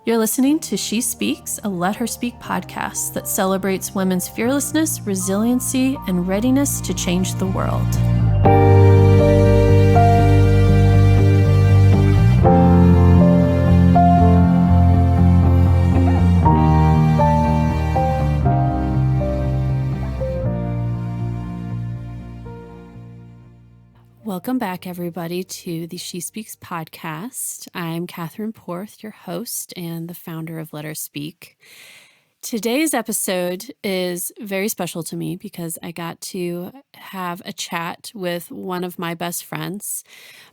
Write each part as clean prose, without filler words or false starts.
You're listening to She Speaks, a Let Her Speak podcast that celebrates women's fearlessness, resiliency, and readiness to change the world. Welcome back, everybody, to the She Speaks podcast. I'm Catherine Porth, your host and the founder of Let Her Speak. Today's episode is very special to me because I got to have a chat with one of my best friends,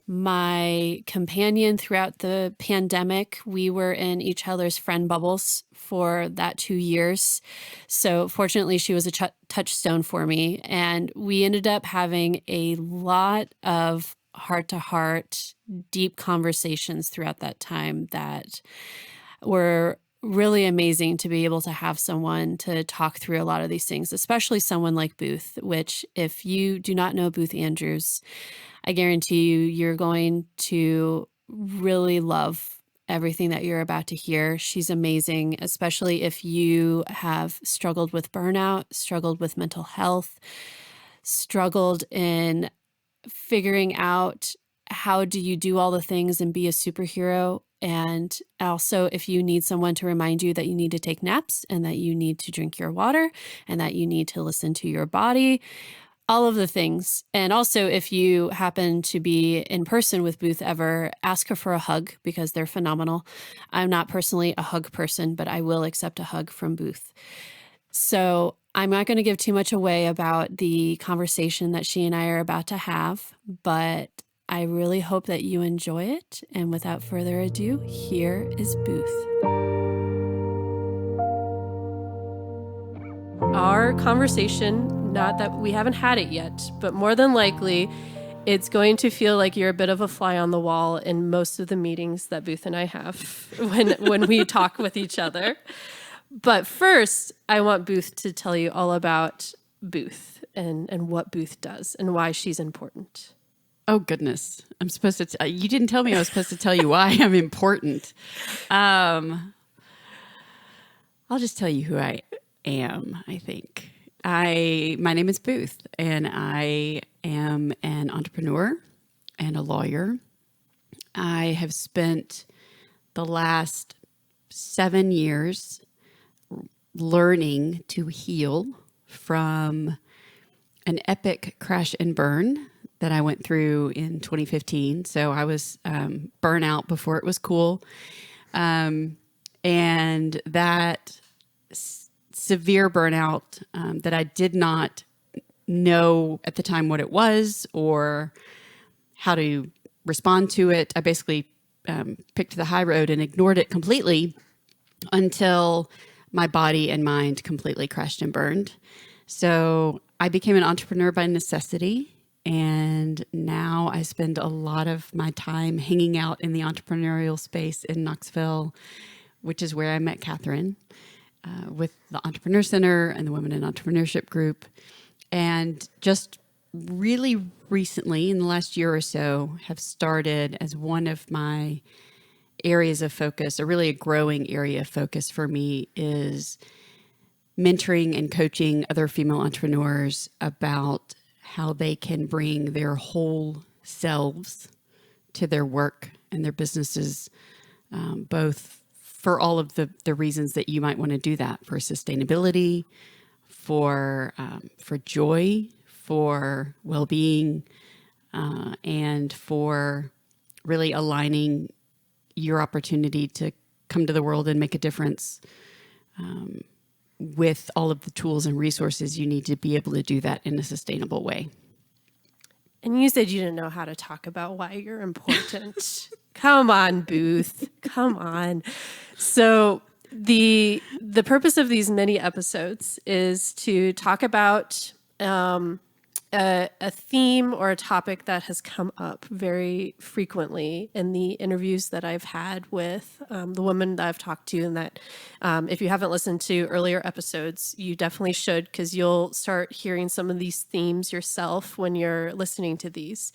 my companion throughout the pandemic. We were in each other's friend bubbles for that 2 years. So fortunately, she was a touchstone for me. And we ended up having a lot of heart-to-heart, deep conversations throughout that time that were really amazing to be able to have someone to talk through a lot of these things, especially someone like Booth, which if you do not know Booth Andrews, I guarantee you're going to really love everything that you're about to hear. She's amazing, especially if you have struggled with burnout, struggled with mental health, struggled in figuring out how do you do all the things and be a superhero. And also, if you need someone to remind you that you need to take naps and that you need to drink your water and that you need to listen to your body, all of the things. And also, if you happen to be in person with Booth ever, ask her for a hug because they're phenomenal. I'm not personally a hug person, but I will accept a hug from Booth. So I'm not going to give too much away about the conversation that she and I are about to have, but I really hope that you enjoy it. And without further ado, here is Booth. Our conversation, not that we haven't had it yet, but more than likely, it's going to feel like you're a bit of a fly on the wall in most of the meetings that Booth and I have when we talk with each other. But first, I want Booth to tell you all about Booth and what Booth does and why she's important. Oh, goodness. I'm supposed to you didn't tell me I was supposed to tell you why I'm important. I'll just tell you who I am, I think. My name is Booth, and I am an entrepreneur and a lawyer. I have spent the last 7 years learning to heal from an epic crash and burn that I went through in 2015. So I was burnout before it was cool. And that severe burnout that I did not know at the time what it was or how to respond to it. I basically picked the high road and ignored it completely until my body and mind completely crashed and burned. So I became an entrepreneur by necessity. And now I spend a lot of my time hanging out in the entrepreneurial space in Knoxville, which is where I met Catherine, with the Entrepreneur Center and the Women in Entrepreneurship Group. And just really recently, in the last year or so, have started as one of my areas of focus, or really a growing area of focus for me, is mentoring and coaching other female entrepreneurs about how they can bring their whole selves to their work and their businesses, both for all of the reasons that you might want to do that, for sustainability, for joy, for well-being, and for really aligning your opportunity to come to the world and make a difference with all of the tools and resources you need to be able to do that in a sustainable way. And you said you didn't know how to talk about why you're important. Come on, Booth. Come on. So the purpose of these mini episodes is to talk about a theme or a topic that has come up very frequently in the interviews that I've had with the women that I've talked to, and that if you haven't listened to earlier episodes, you definitely should, because you'll start hearing some of these themes yourself when you're listening to these.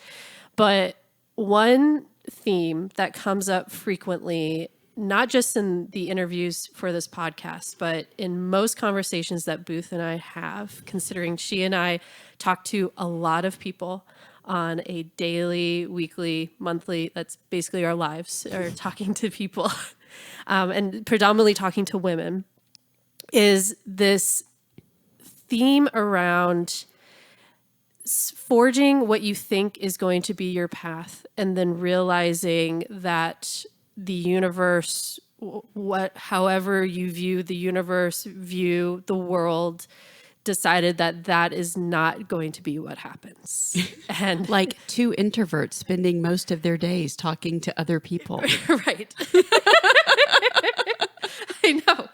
But one theme that comes up frequently not just in the interviews for this podcast, but in most conversations that Booth and I have, considering she and I talk to a lot of people on a daily, weekly, monthly, that's basically our lives, or talking to people, and predominantly talking to women, is this theme around forging what you think is going to be your path, and then realizing that the universe, however you view the universe, view the world, decided that that is not going to be what happens. And Like two introverts spending most of their days talking to other people. right. I know.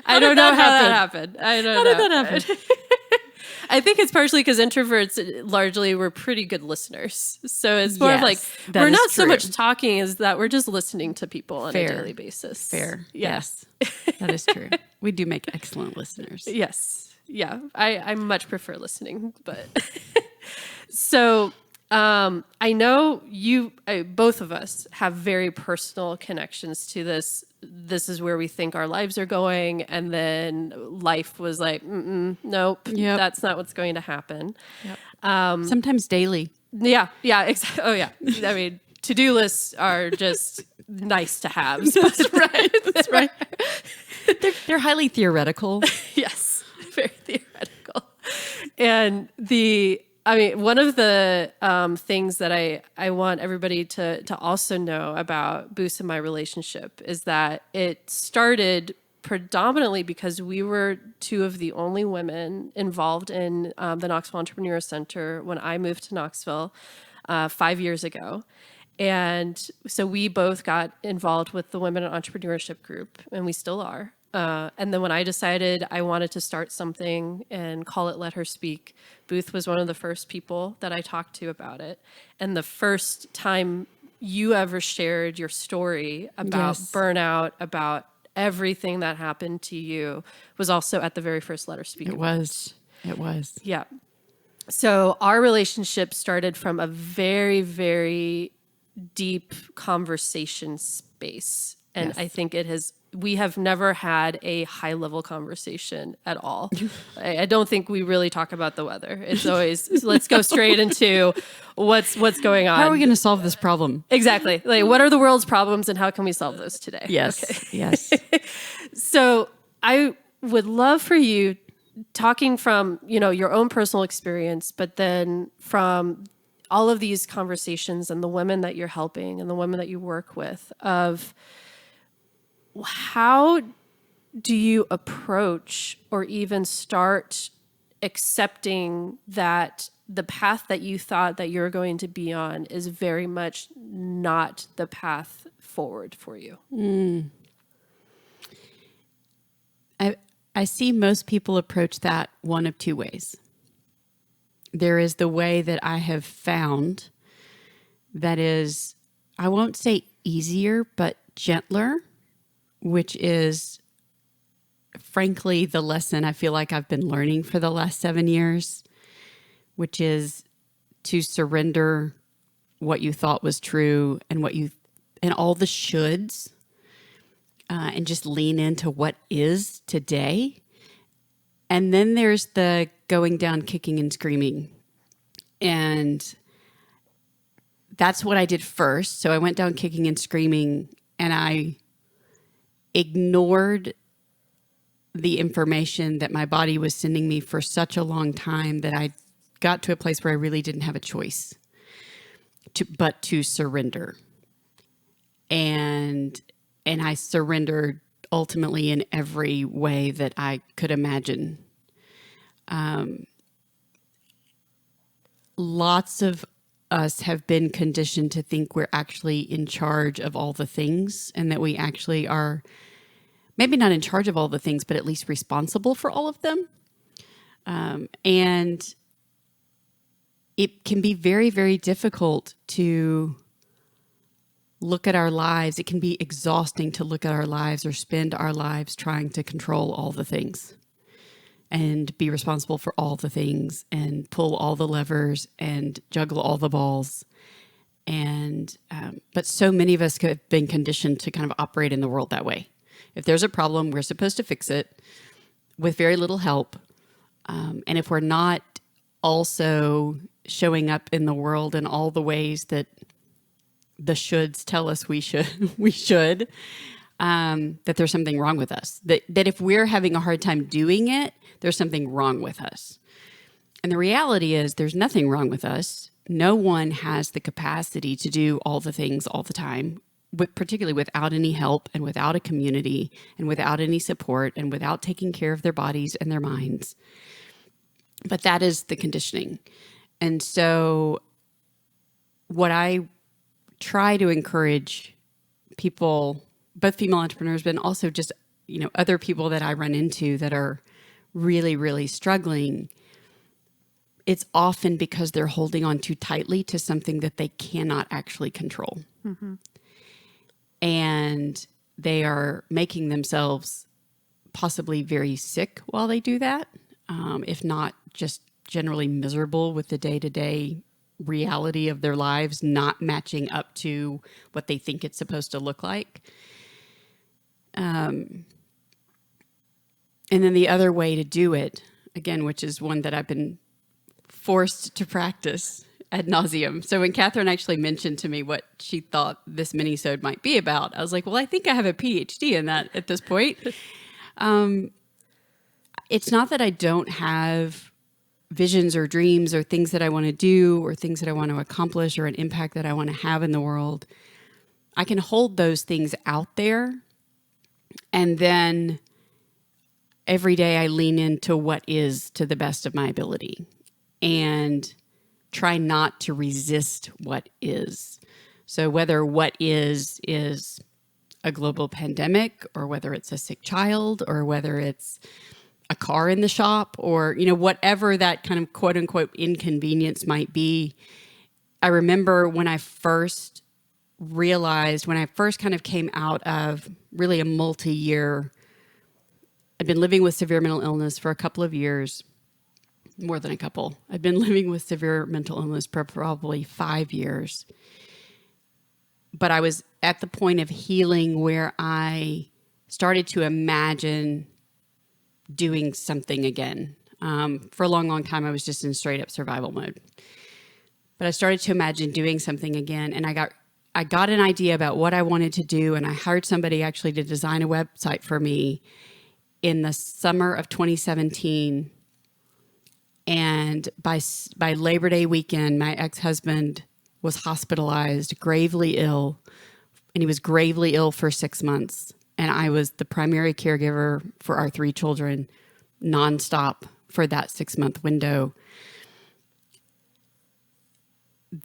I don't know how that happened. I don't know. How did that happen? I think it's partially because introverts largely were pretty good listeners. So it's more of like, that we're is not so true. much talking as that we're just listening to people on a Fair. daily basis. Fair. Yeah. Yes. That is true. We do make excellent listeners. Yes. Yeah. I much prefer listening, but so I know both of us have very personal connections to this. This is where we think our lives are going. And then life was like, nope, Yep. that's not what's going to happen. Yep. Sometimes daily. Yeah. Yeah. Exactly. Oh, yeah. I mean, to-do lists are just nice to have. That's right. That's right. They're highly theoretical. Yes. Very theoretical. And one of the things that I want everybody to also know about Boost and my relationship is that it started predominantly because we were two of the only women involved in the Knoxville Entrepreneur Center when I moved to Knoxville 5 years ago. And so we both got involved with the Women in Entrepreneurship group, and we still are. And then when I decided I wanted to start something and call it Let Her Speak, Booth was one of the first people that I talked to about it. And the first time you ever shared your story about burnout, about everything that happened to you, was also at the very first Let Her Speak. It was. Yeah. So our relationship started from a very, very deep conversation space. And I think we have never had a high level conversation at all. I don't think we really talk about the weather. It's always, let's go straight into what's going on. How are we going to solve this problem? Exactly. Like, what are the world's problems and how can we solve those today? Yes. Okay. Yes. So I would love for you, talking from, your own personal experience, but then from all of these conversations and the women that you're helping and the women that you work with, of how do you approach or even start accepting that the path that you thought that you're going to be on is very much not the path forward for you? I see most people approach that one of two ways. There is the way that I have found that is, I won't say easier, but gentler, which is frankly the lesson I feel like I've been learning for the last 7 years, which is to surrender what you thought was true and all the shoulds, and just lean into what is today. And then there's the going down kicking and screaming. And that's what I did first. So I went down kicking and screaming, and I ignored the information that my body was sending me for such a long time that I got to a place where I really didn't have a choice but to surrender. And I surrendered ultimately in every way that I could imagine. Lots of us have been conditioned to think we're actually in charge of all the things, and that we actually are maybe not in charge of all the things, but at least responsible for all of them. And it can be very, very difficult to look at our lives. It can be exhausting to look at our lives or spend our lives trying to control all the things and be responsible for all the things and pull all the levers and juggle all the balls. But so many of us have been conditioned to kind of operate in the world that way. If there's a problem, we're supposed to fix it with very little help. And if we're not also showing up in the world in all the ways that the shoulds tell us we should, that there's something wrong with us. That if we're having a hard time doing it, there's something wrong with us. And the reality is there's nothing wrong with us. No one has the capacity to do all the things all the time, particularly without any help and without a community and without any support and without taking care of their bodies and their minds. But that is the conditioning. And so what I try to encourage people, both female entrepreneurs, but also just, other people that I run into that are really, really struggling, it's often because they're holding on too tightly to something that they cannot actually control. Mm-hmm. And they are making themselves possibly very sick while they do that, if not just generally miserable with the day-to-day reality of their lives not matching up to what they think it's supposed to look like. And then the other way to do it, again, which is one that I've been forced to practice ad nauseum. So when Catherine actually mentioned to me what she thought this mini-sode might be about, I was like, well, I think I have a PhD in that at this point. It's not that I don't have visions or dreams or things that I want to do or things that I want to accomplish or an impact that I want to have in the world. I can hold those things out there, and then every day I lean into what is to the best of my ability and try not to resist what is. So whether what is a global pandemic, or whether it's a sick child, or whether it's a car in the shop, or, whatever that kind of quote unquote inconvenience might be. I remember when I first kind of came out of really a multi-year, I'd been living with severe mental illness for a couple of years, more than a couple. I'd been living with severe mental illness for probably 5 years. But I was at the point of healing where I started to imagine doing something again. For a long, long time, I was just in straight up survival mode. But I started to imagine doing something again, and I got an idea about what I wanted to do, and I hired somebody actually to design a website for me in the summer of 2017. And by Labor Day weekend, my ex-husband was hospitalized, gravely ill, and he was gravely ill for 6 months. And I was the primary caregiver for our 3 children nonstop for that 6-month window.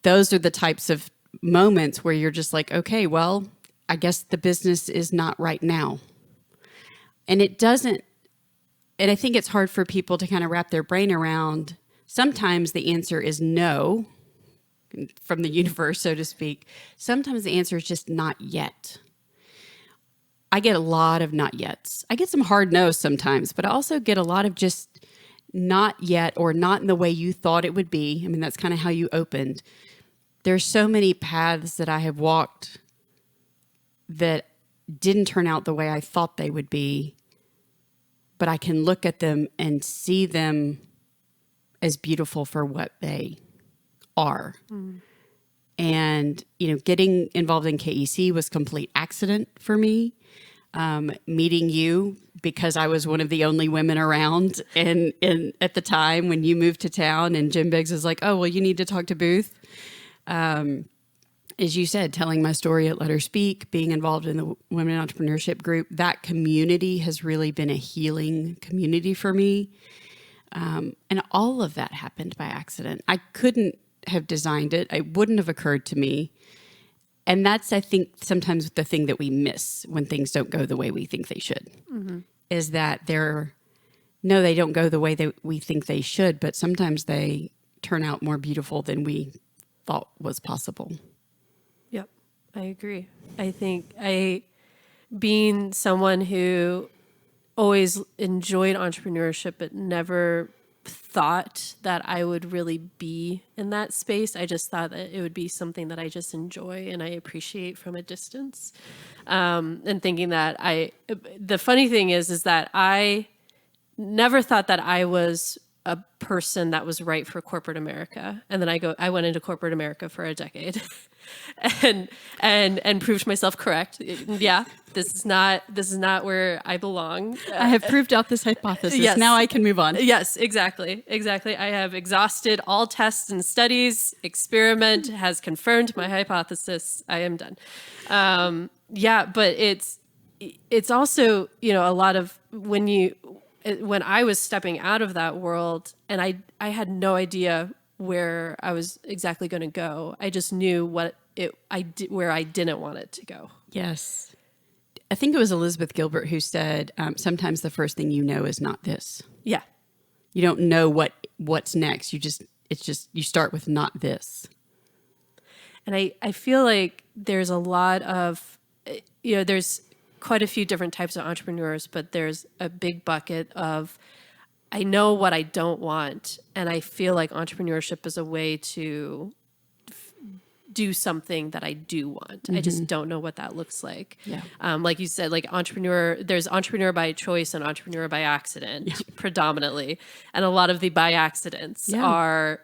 Those are the types of moments where you're just like, okay, well, I guess the business is not right now. And I think it's hard for people to kind of wrap their brain around. Sometimes the answer is no, from the universe, so to speak. Sometimes the answer is just not yet. I get a lot of not yets. I get some hard no's sometimes, but I also get a lot of just not yet, or not in the way you thought it would be. I mean, that's kind of how you opened. There's so many paths that I have walked that didn't turn out the way I thought they would be, but I can look at them and see them as beautiful for what they are. Mm. And, getting involved in KEC was complete accident for me. Meeting you because I was one of the only women around and at the time when you moved to town, and Jim Biggs is like, oh, well, you need to talk to Booth. As you said, telling my story at Let Her Speak, being involved in the Women in Entrepreneurship group, that community has really been a healing community for me. And all of that happened by accident. I couldn't have designed it. It wouldn't have occurred to me. And that's, I think, sometimes the thing that we miss when things don't go the way we think they should, is that they don't go the way that we think they should, but sometimes they turn out more beautiful than we thought was possible. Yep, I agree. I think being someone who always enjoyed entrepreneurship but never thought that I would really be in that space. I just thought that it would be something that I just enjoy and I appreciate from a distance. And thinking that the funny thing is that I never thought that I was a person that was right for corporate America. And then I went into corporate America for a decade and proved myself correct. Yeah, this is not where I belong. I have proved out this hypothesis. Yes. Now I can move on. Yes, exactly. I have exhausted all tests and studies. Experiment has confirmed my hypothesis. I am done. But it's also, a lot of when I was stepping out of that world, and I had no idea where I was exactly going to go. I just knew where I didn't want it to go. Yes. I think it was Elizabeth Gilbert who said, sometimes the first thing you know is not this. Yeah. You don't know what's next. You start with not this. And I feel like there's a lot of, there's quite a few different types of entrepreneurs, but there's a big bucket of, I know what I don't want. And I feel like entrepreneurship is a way to do something that I do want. I just don't know what that looks like. Yeah. Like you said, like there's entrepreneur by choice and entrepreneur by accident predominantly. And a lot of the by accidents are,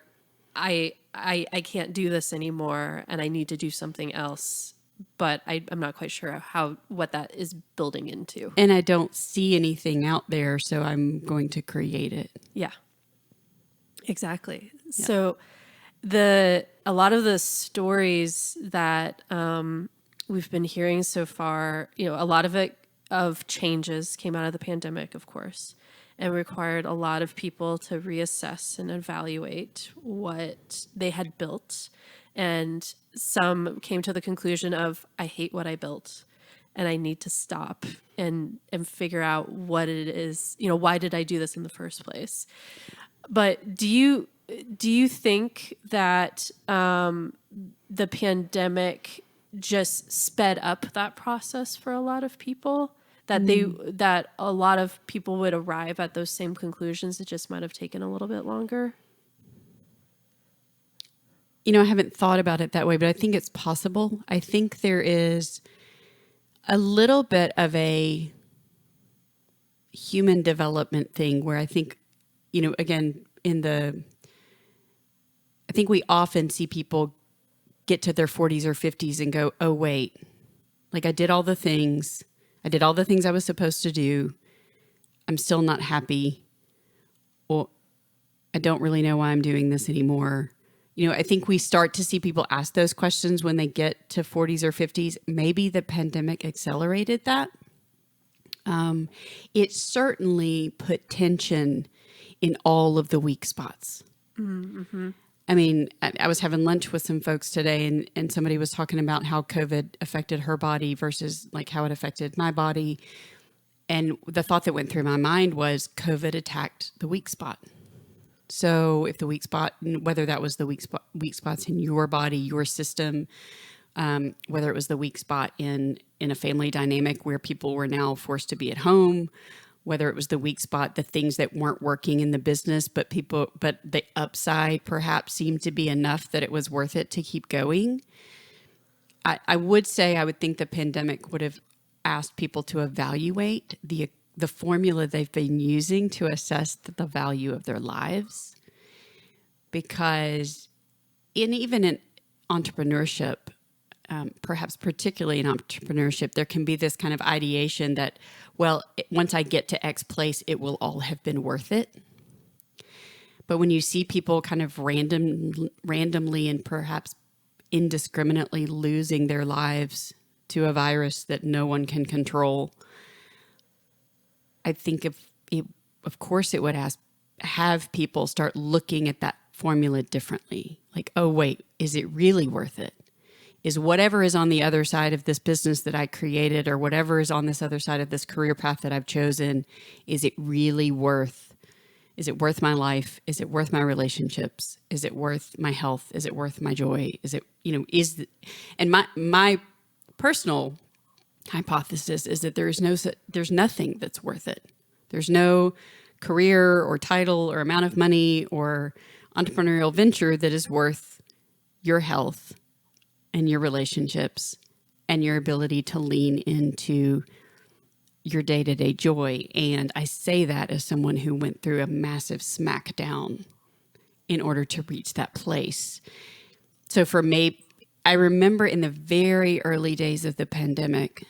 I can't do this anymore and I need to do something else. But I'm not quite sure what that is building into. And I don't see anything out there, so I'm going to create it. Yeah, exactly. Yeah. So a lot of the stories that we've been hearing so far, a lot of changes came out of the pandemic, of course, and required a lot of people to reassess and evaluate what they had built. And some came to the conclusion of, I hate what I built and I need to stop and figure out what it is, why did I do this in the first place? But do you think that the pandemic just sped up that process for a lot of people? That a lot of people would arrive at those same conclusions, it just might have taken a little bit longer? I haven't thought about it that way, but I think it's possible. I think there is a little bit of a human development thing where I think, again, I think we often see people get to their 40s or 50s and go, oh, wait, like I did all the things I was supposed to do. I'm still not happy. Well, I don't really know why I'm doing this anymore. I think we start to see people ask those questions when they get to 40s or 50s. Maybe the pandemic accelerated that. It certainly put tension in all of the weak spots. Mm-hmm. I mean, I was having lunch with some folks today and somebody was talking about how COVID affected her body versus like how it affected my body. And the thought that went through my mind was COVID attacked the weak spot. So if the weak spot, whether that was the weak spots in your body, your system, whether it was the weak spot in a family dynamic where people were now forced to be at home, whether it was the weak spot, the things that weren't working in the business, but the upside perhaps seemed to be enough that it was worth it to keep going. I would say I would think the pandemic would have asked people to evaluate the formula they've been using to assess the value of their lives. Because even in entrepreneurship, perhaps particularly in entrepreneurship, there can be this kind of ideation that, well, once I get to X place, it will all have been worth it. But when you see people kind of randomly and perhaps indiscriminately losing their lives to a virus that no one can control, I think of course it would have people start looking at that formula differently. Like, oh, wait, is it really worth it? Is whatever is on the other side of this business that I created or whatever is on this other side of this career path that I've chosen, is it worth my life? Is it worth my relationships? Is it worth my health? Is it worth my joy? And my personal hypothesis is that there's nothing that's worth it. There's no career or title or amount of money or entrepreneurial venture that is worth your health and your relationships and your ability to lean into your day-to-day joy. And I say that as someone who went through a massive smackdown in order to reach that place. So for me, I remember in the very early days of the pandemic,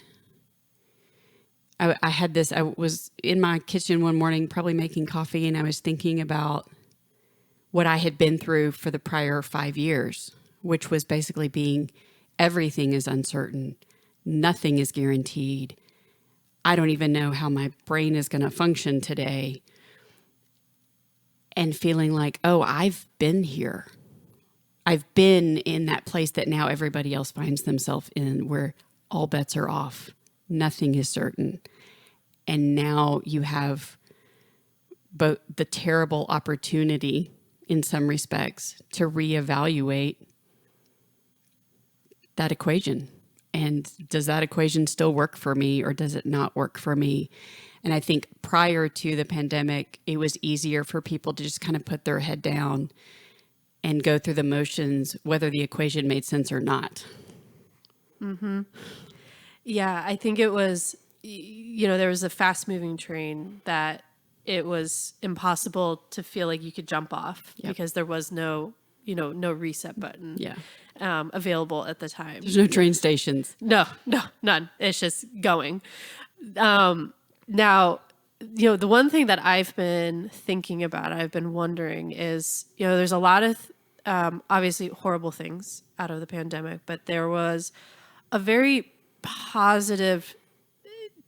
I was in my kitchen one morning, probably making coffee, and I was thinking about what I had been through for the prior 5 years, which was basically being everything is uncertain. Nothing is guaranteed. I don't even know how my brain is going to function today. And feeling like, oh, I've been here. I've been in that place that now everybody else finds themselves in, where all bets are off. Nothing is certain. And now you have both the terrible opportunity in some respects to reevaluate that equation. And does that equation still work for me, or does it not work for me? And I think prior to the pandemic, it was easier for people to just kind of put their head down and go through the motions, whether the equation made sense or not. Mm-hmm. Yeah, I think it was, there was a fast moving train that it was impossible to feel like you could jump off because there was no reset button available at the time. There's no train stations. No, none. It's just going. Now, the one thing that I've been thinking about, I've been wondering is, there's a lot of obviously horrible things out of the pandemic, but there was a very positive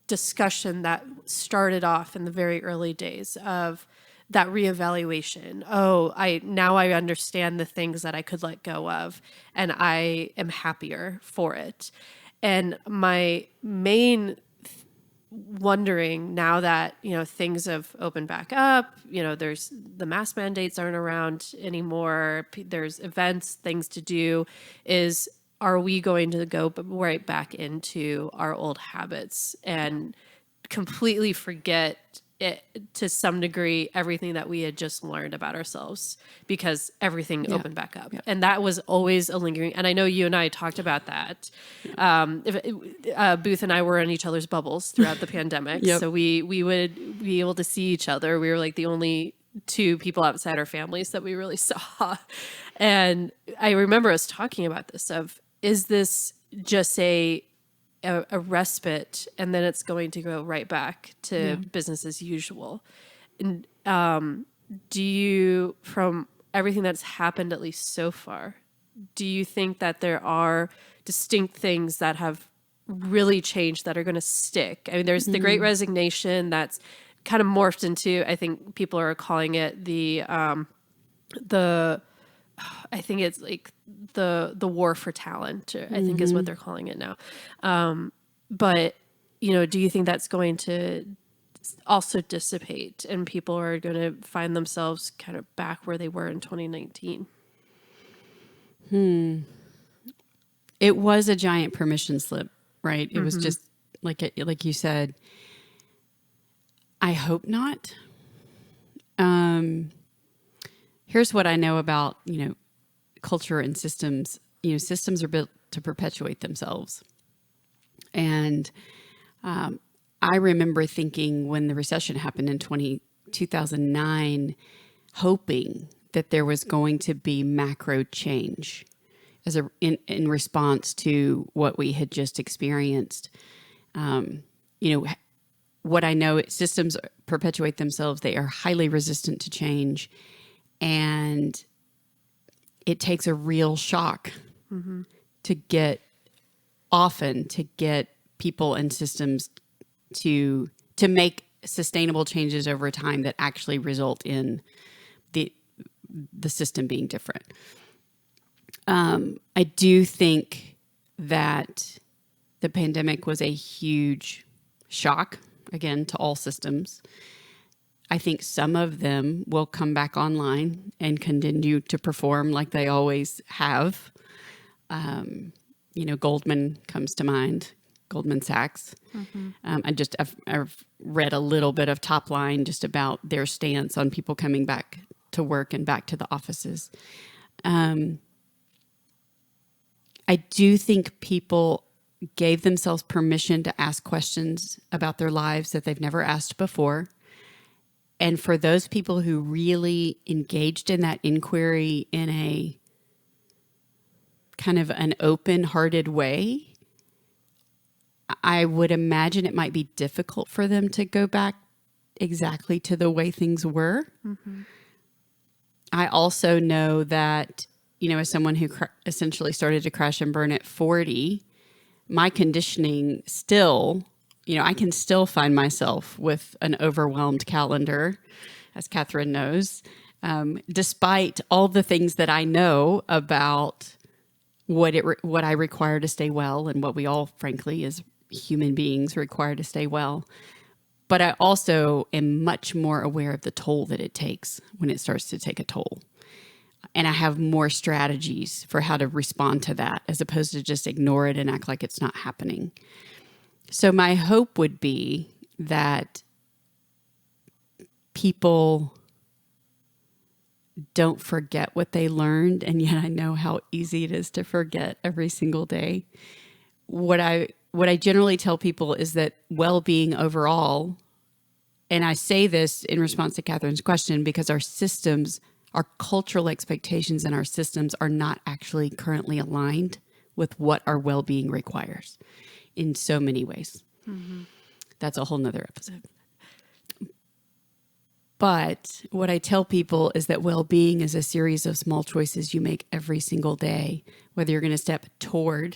discussion that started off in the very early days of that reevaluation. Oh, now I understand the things that I could let go of, and I am happier for it. And my main wondering now that, things have opened back up, there's the mask mandates aren't around anymore. There's events, things to do, is are we going to go right back into our old habits and completely forget it, to some degree, everything that we had just learned about ourselves because everything opened back up. Yeah. And that was always a lingering, and I know you and I talked about that. Booth and I were in each other's bubbles throughout the pandemic. So we would be able to see each other. We were like the only two people outside our families that we really saw. And I remember us talking about this is this just a respite, and then it's going to go right back to business as usual? And do you, from everything that's happened, at least so far, do you think that there are distinct things that have really changed that are going to stick? I mean, there's the Great Resignation that's kind of morphed into, I think people are calling it I think it's like the war for talent, I think is what they're calling it now. But, do you think that's going to also dissipate and people are going to find themselves kind of back where they were in 2019? It was a giant permission slip, right? It was just like you said, I hope not. Here's what I know about, culture and systems. Systems are built to perpetuate themselves. And I remember thinking when the recession happened in 2009, hoping that there was going to be macro change in response to what we had just experienced. What I know, systems perpetuate themselves. They are highly resistant to change. And it takes a real shock to get people and systems to make sustainable changes over time that actually result in the system being different. I do think that the pandemic was a huge shock, again, to all systems. I think some of them will come back online and continue to perform like they always have. Goldman comes to mind. Goldman Sachs. I've read a little bit of top line just about their stance on people coming back to work and back to the offices. I do think people gave themselves permission to ask questions about their lives that they've never asked before. And for those people who really engaged in that inquiry in a kind of an open-hearted way, I would imagine it might be difficult for them to go back exactly to the way things were. Mm-hmm. I also know that, as someone who essentially started to crash and burn at 40, my conditioning still, I can still find myself with an overwhelmed calendar, as Catherine knows, despite all the things that I know about what I require to stay well and what we all, frankly, as human beings require to stay well. But I also am much more aware of the toll that it takes when it starts to take a toll. And I have more strategies for how to respond to that as opposed to just ignore it and act like it's not happening. So my hope would be that people don't forget what they learned, and yet I know how easy it is to forget every single day. What I generally tell people is that well-being overall, and I say this in response to Catherine's question because our systems, our cultural expectations and our systems are not actually currently aligned with what our well-being requires in so many ways. Mm-hmm. That's a whole nother episode. But what I tell people is that well-being is a series of small choices you make every single day, whether you're going to step toward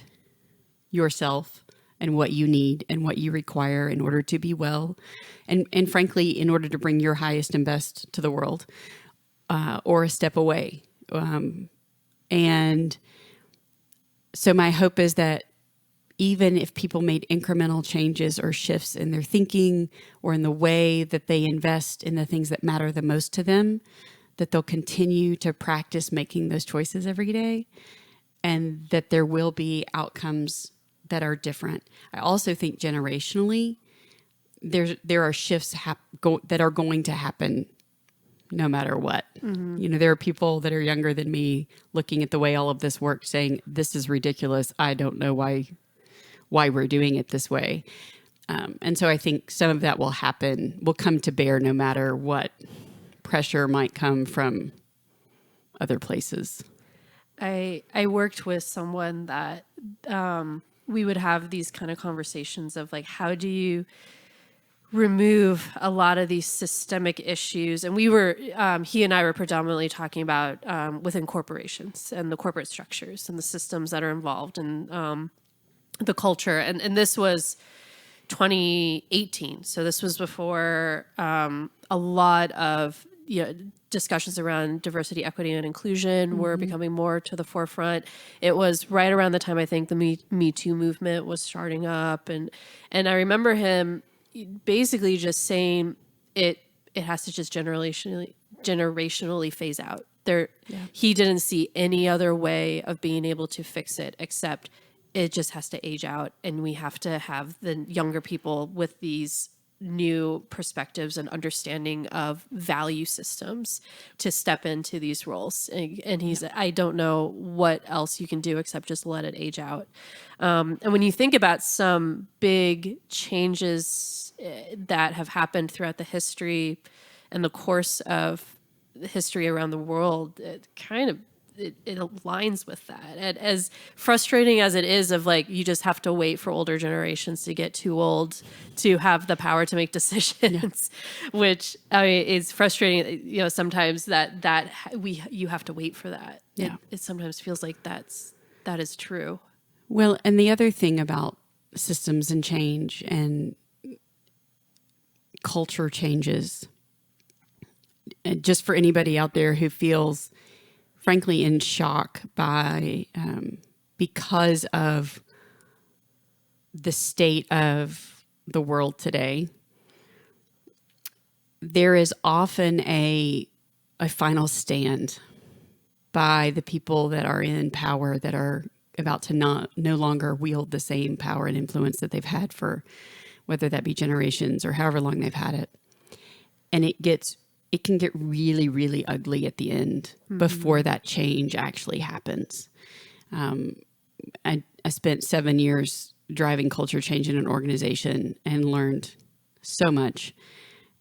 yourself and what you need and what you require in order to be well, and frankly, in order to bring your highest and best to the world, or a step away. And so my hope is that even if people made incremental changes or shifts in their thinking or in the way that they invest in the things that matter the most to them, that they'll continue to practice making those choices every day, and that there will be outcomes that are different. I also think generationally, there are shifts that are going to happen no matter what. Mm-hmm. There are people that are younger than me looking at the way all of this works saying, this is ridiculous. I don't know why we're doing it this way. And so I think some of that will come to bear no matter what pressure might come from other places. I worked with someone that we would have these kind of conversations of like, how do you remove a lot of these systemic issues? And he and I were predominantly talking about within corporations and the corporate structures and the systems that are involved in the culture. And this was 2018. So this was before a lot of discussions around diversity, equity, and inclusion were becoming more to the forefront. It was right around the time I think the Me Too movement was starting up. And I remember him basically just saying it has to just generationally phase out. He didn't see any other way of being able to fix it except it just has to age out, and we have to have the younger people with these new perspectives and understanding of value systems to step into these roles. And I don't know what else you can do except just let it age out. And when you think about some big changes that have happened throughout the history and the course of history around the world, it aligns with that. And as frustrating as it is of like, you just have to wait for older generations to get too old to have the power to make decisions, which is frustrating, sometimes that you have to wait for that. Yeah. It sometimes feels like that is true. Well, and the other thing about systems and change and culture changes, and just for anybody out there who feels frankly in shock by because of the state of the world today, there is often a final stand by the people that are in power that are about to no longer wield the same power and influence that they've had for whether that be generations or however long they've had it. And it can get really, really ugly at the end before that change actually happens. I spent 7 years driving culture change in an organization and learned so much.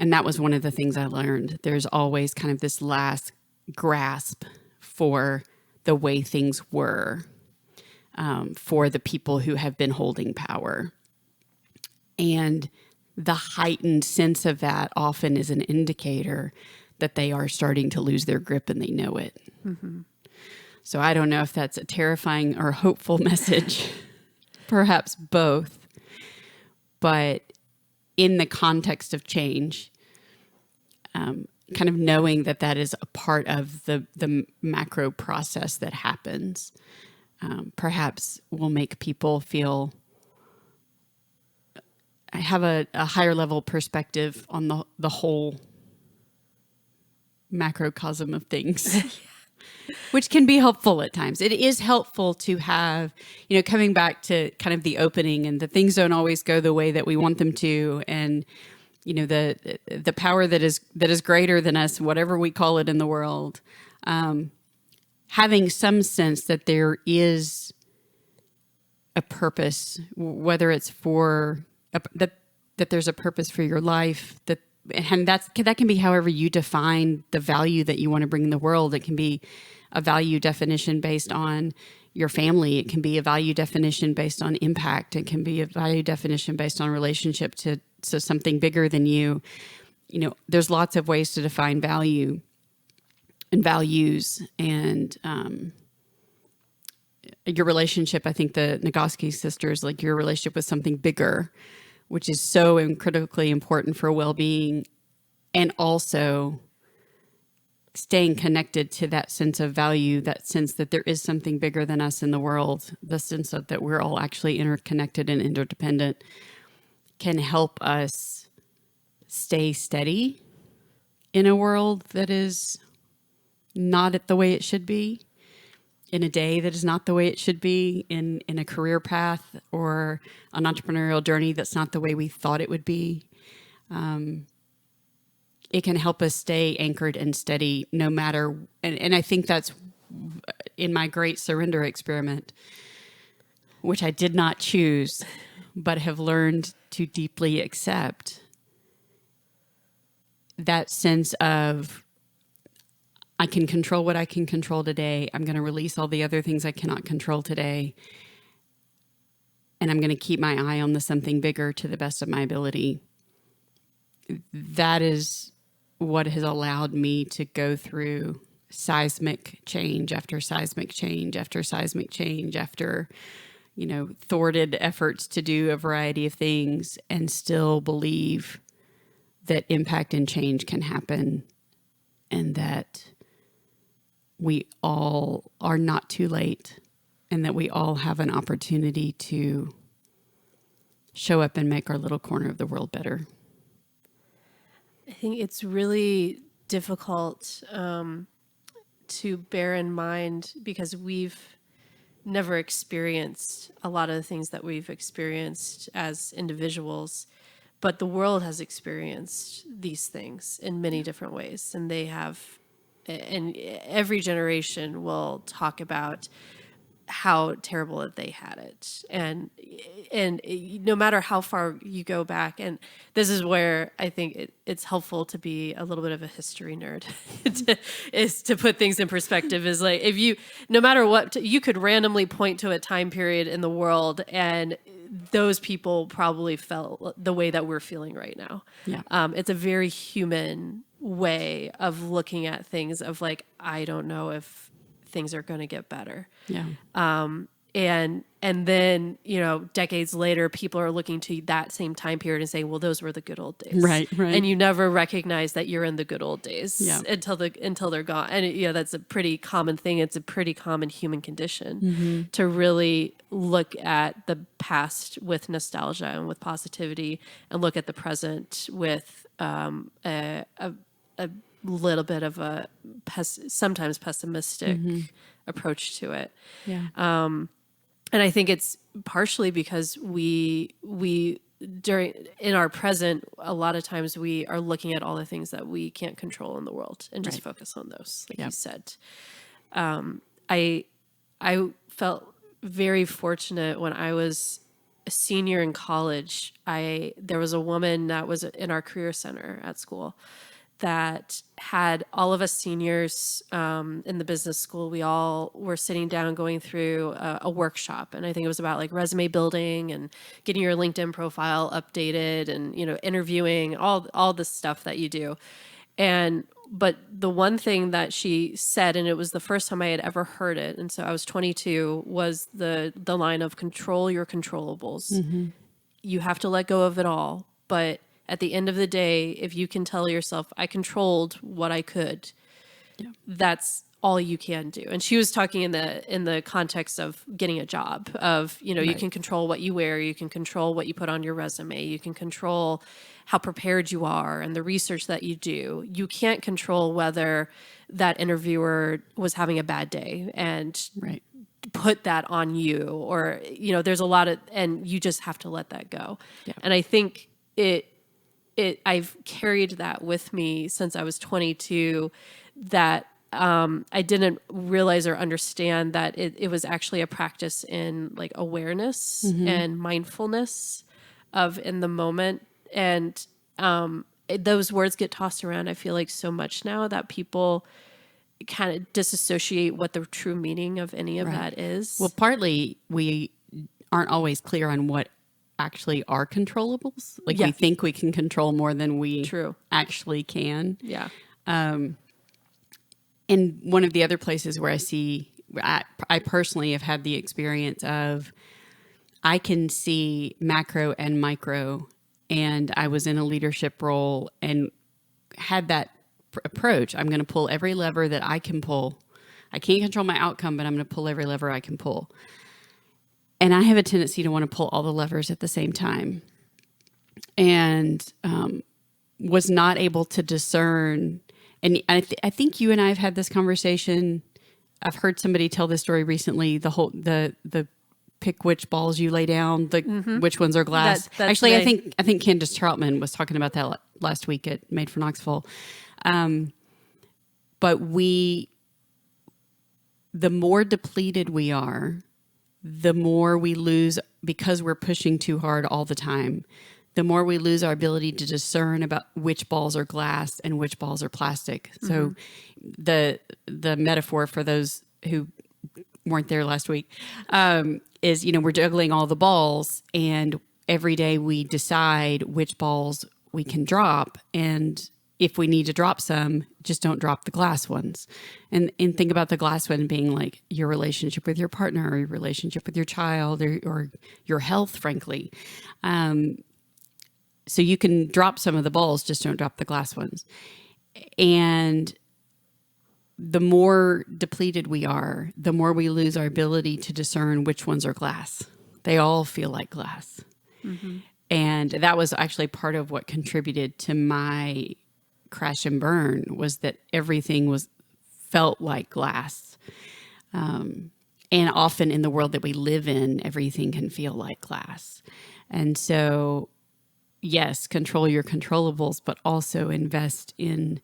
And that was one of the things I learned. There's always kind of this last grasp for the way things were, for the people who have been holding power. And the heightened sense of that often is an indicator that they are starting to lose their grip and they know it. So I don't know if that's a terrifying or hopeful message, perhaps both. But in the context of change, kind of knowing that that is a part of the macro process that happens, perhaps will make people feel, I have a higher level perspective on the whole macrocosm of things, which can be helpful at times. It is helpful to have, coming back to kind of the opening, and the things don't always go the way that we want them to. And, the power that is greater than us, whatever we call it in the world, having some sense that there is a purpose, whether it's for that there's a purpose for your life, and that can be however you define the value that you want to bring in the world. It can be a value definition based on your family. It can be a value definition based on impact. It can be a value definition based on relationship to something bigger than you. There's lots of ways to define value and values, and your relationship. I think the Nagoski sisters, like your relationship with something bigger, which is so critically important for well-being, and also staying connected to that sense of value, that sense that there is something bigger than us in the world, the sense of that we're all actually interconnected and interdependent, can help us stay steady in a world that is not the way it should be, in a day that is not the way it should be, in a career path or an entrepreneurial journey that's not the way we thought it would be. It can help us stay anchored and steady no matter, and I think that's in my great surrender experiment, which I did not choose, but have learned to deeply accept, that sense of, I can control what I can control today. I'm going to release all the other things I cannot control today. And I'm going to keep my eye on the something bigger to the best of my ability. That is what has allowed me to go through seismic change after seismic change after seismic change after, thwarted efforts to do a variety of things, and still believe that impact and change can happen, and that we all are not too late, and that we all have an opportunity to show up and make our little corner of the world better. I think it's really difficult to bear in mind, because we've never experienced a lot of the things that we've experienced as individuals, but the world has experienced these things in many different ways, and they have. And every generation will talk about how terrible that they had it, and no matter how far you go back, and this is where I think it's helpful to be a little bit of a history nerd, to put things in perspective. Is like, if you, no matter what, you could randomly point to a time period in the world, and those people probably felt the way that we're feeling right now. Yeah. It's a very human way of looking at things, of like, I don't know if things are going to get better. Yeah. And then, decades later, people are looking to that same time period and saying, well, those were the good old days. Right. And you never recognize that you're in the good old days until they're gone. And that's a pretty common thing. It's a pretty common human condition to really look at the past with nostalgia and with positivity, and look at the present with a little bit of a sometimes pessimistic approach to it. Yeah. And I think it's partially because we in our present, a lot of times we are looking at all the things that we can't control in the world and just focus on those, like you said. I felt very fortunate when I was a senior in college. There was a woman that was in our career center at school that had all of us seniors in the business school. We all were sitting down going through a workshop. And I think it was about like resume building and getting your LinkedIn profile updated and, interviewing, all the stuff that you do. But the one thing that she said, and it was the first time I had ever heard it, and so I was 22, was the line of control your controllables. Mm-hmm. You have to let go of it all. But at the end of the day, if you can tell yourself, I controlled what I could, that's all you can do. And she was talking in the context of getting a job, of, you can control what you wear, you can control what you put on your resume, you can control how prepared you are and the research that you do. You can't control whether that interviewer was having a bad day and put that on you, or, there's a lot of, and you just have to let that go. Yeah. And I think I've carried that with me since I was 22, that I didn't realize or understand that it was actually a practice in like awareness and mindfulness of in the moment. And those words get tossed around, I feel like, so much now that people kind of disassociate what the true meaning of any of that is. Well, partly we aren't always clear on what actually are controllables. Like we think we can control more than we actually can. Yeah. And one of the other places where I personally have had the experience of, I can see macro and micro, and I was in a leadership role and had that approach. I'm going to pull every lever that I can pull. I can't control my outcome, but I'm going to pull every lever I can pull. And I have a tendency to want to pull all the levers at the same time, and was not able to discern. And I think you and I have had this conversation. I've heard somebody tell this story recently. The pick which balls you lay down, which ones are glass. Actually, I think Candace Troutman was talking about that last week at Made for Knoxville. But the more depleted we are, the more we lose, because we're pushing too hard all the time, the more we lose our ability to discern about which balls are glass and which balls are plastic. Mm-hmm. So the metaphor for those who weren't there last week is, we're juggling all the balls, and every day we decide which balls we can drop. And if we need to drop some, just don't drop the glass ones. And think about the glass one being like your relationship with your partner, or your relationship with your child, or your health, frankly. So you can drop some of the balls, just don't drop the glass ones. And the more depleted we are, the more we lose our ability to discern which ones are glass. They all feel like glass. Mm-hmm. And that was actually part of what contributed to my crash and burn, was that everything felt like glass. And often in the world that we live in, everything can feel like glass. And so, yes, control your controllables, but also invest in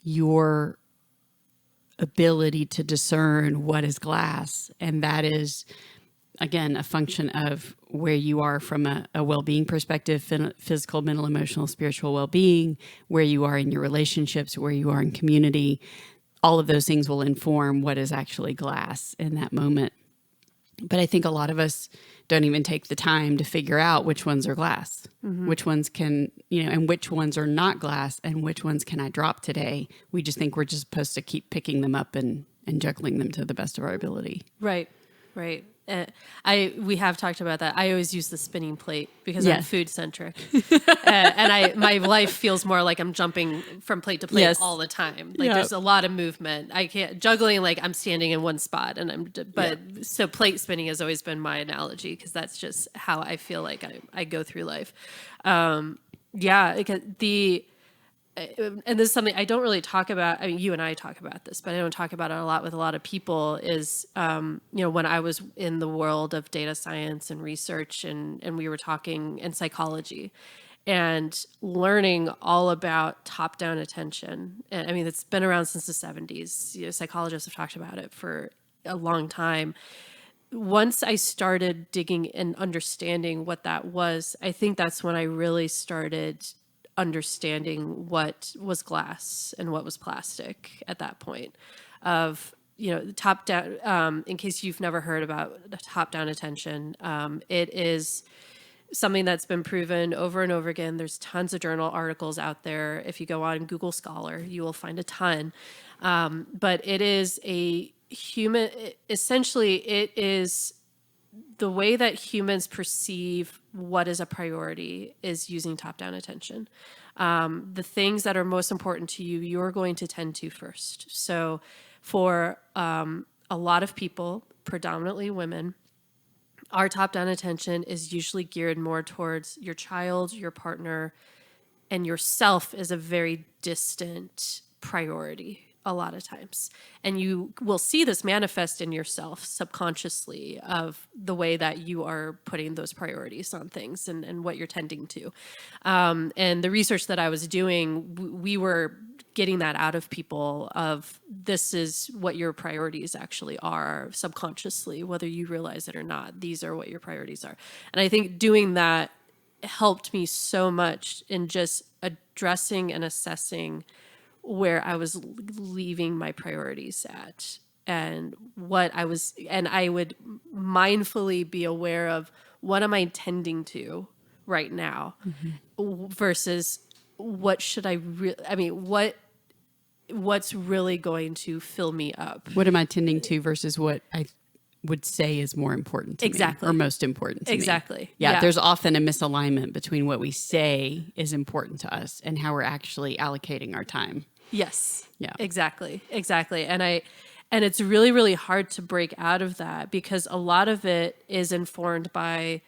your ability to discern what is glass. And that is, again, a function of where you are from a well-being perspective, physical, mental, emotional, spiritual well-being, where you are in your relationships, where you are in community. All of those things will inform what is actually glass in that moment. But I think a lot of us don't even take the time to figure out which ones are glass, which ones can, and which ones are not glass, and which ones can I drop today. We just think we're just supposed to keep picking them up and juggling them to the best of our ability. Right. We have talked about that. I always use the spinning plate because I'm food centric, and my life feels more like I'm jumping from plate to plate all the time. Like there's a lot of movement. I can't juggling, like I'm standing in one spot, so plate spinning has always been my analogy, because that's just how I feel like I go through life. and this is something I don't really talk about. I mean, you and I talk about this, but I don't talk about it a lot with a lot of people is, when I was in the world of data science and research and we were talking in psychology and learning all about top-down attention. And I mean, it's been around since the 70s. Psychologists have talked about it for a long time. Once I started digging and understanding what that was, I think that's when I really started understanding what was glass and what was plastic at that point of, top down, in case you've never heard about top down attention. It is something that's been proven over and over again. There's tons of journal articles out there. If you go on Google Scholar, you will find a ton. But it is essentially it is the way that humans perceive what is a priority is using top-down attention. The things that are most important to you, you're going to tend to first. So for a lot of people, predominantly women, our top-down attention is usually geared more towards your child, your partner, and yourself is a very distant priority a lot of times. And you will see this manifest in yourself subconsciously of the way that you are putting those priorities on things and what you're tending to. And the research that I was doing, we were getting that out of people of this is what your priorities actually are subconsciously, whether you realize it or not. These are what your priorities are. And I think doing that helped me so much in just addressing and assessing where I was leaving my priorities at and what I was, and I would mindfully be aware of what am I tending to right now versus what should what's really going to fill me up? What am I tending to versus what I would say is more important to me or most important to me. Yeah, there's often a misalignment between what we say is important to us and how we're actually allocating our time. Yes. Yeah. Exactly. And it's really, really hard to break out of that because a lot of it is informed by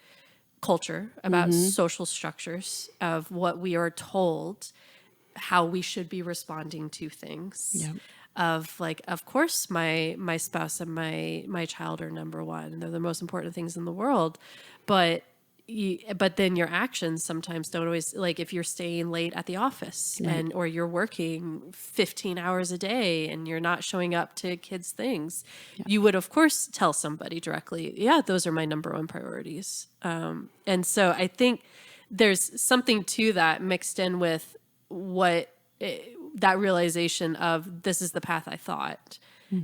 culture, about social structures of what we are told, how we should be responding to things. Yeah. Of like, of course, my spouse and my child are number one. They're the most important things in the world. But then your actions sometimes don't always, like if you're staying late at the office or you're working 15 hours a day and you're not showing up to kids' things, you would of course tell somebody directly, yeah, those are my number one priorities. And so I think there's something to that mixed in with that realization of this is the path I thought,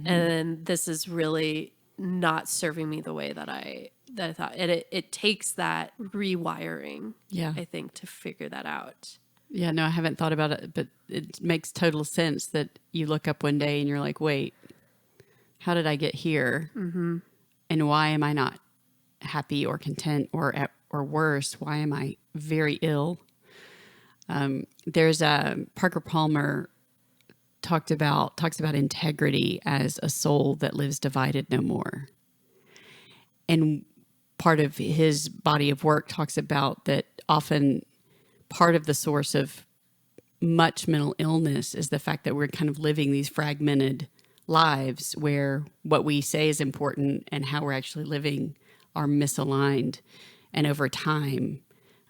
and this is really not serving me the way that I thought. And it takes that rewiring, I think, to figure that out. Yeah, no, I haven't thought about it, but it makes total sense that you look up one day and you're like, wait, how did I get here? And why am I not happy or content or worse? Why am I very ill? There's Parker Palmer talks about integrity as a soul that lives divided no more. And part of his body of work talks about that often part of the source of much mental illness is the fact that we're kind of living these fragmented lives where what we say is important and how we're actually living are misaligned. And over time,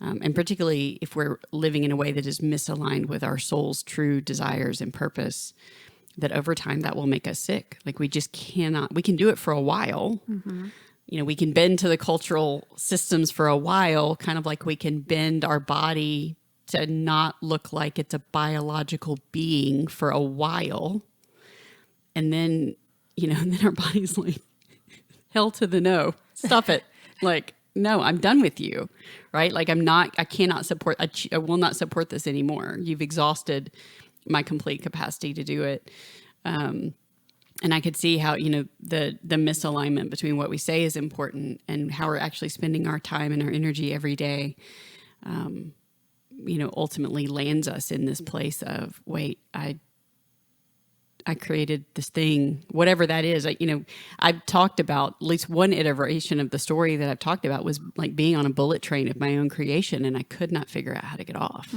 and particularly if we're living in a way that is misaligned with our soul's true desires and purpose, that over time that will make us sick. Like we just cannot, we can do it for a while. We can bend to the cultural systems for a while, kind of like we can bend our body to not look like it's a biological being for a while. And then, and then our body's like, hell to the no, stop it. Like, no, I'm done with you, right? Like I cannot support, I will not support this anymore. You've exhausted my complete capacity to do it. And I could see how, the misalignment between what we say is important and how we're actually spending our time and our energy every day, ultimately lands us in this place of, wait, I created this thing, whatever that is. I've talked about at least one iteration of the story that I've talked about was like being on a bullet train of my own creation, and I could not figure out how to get off.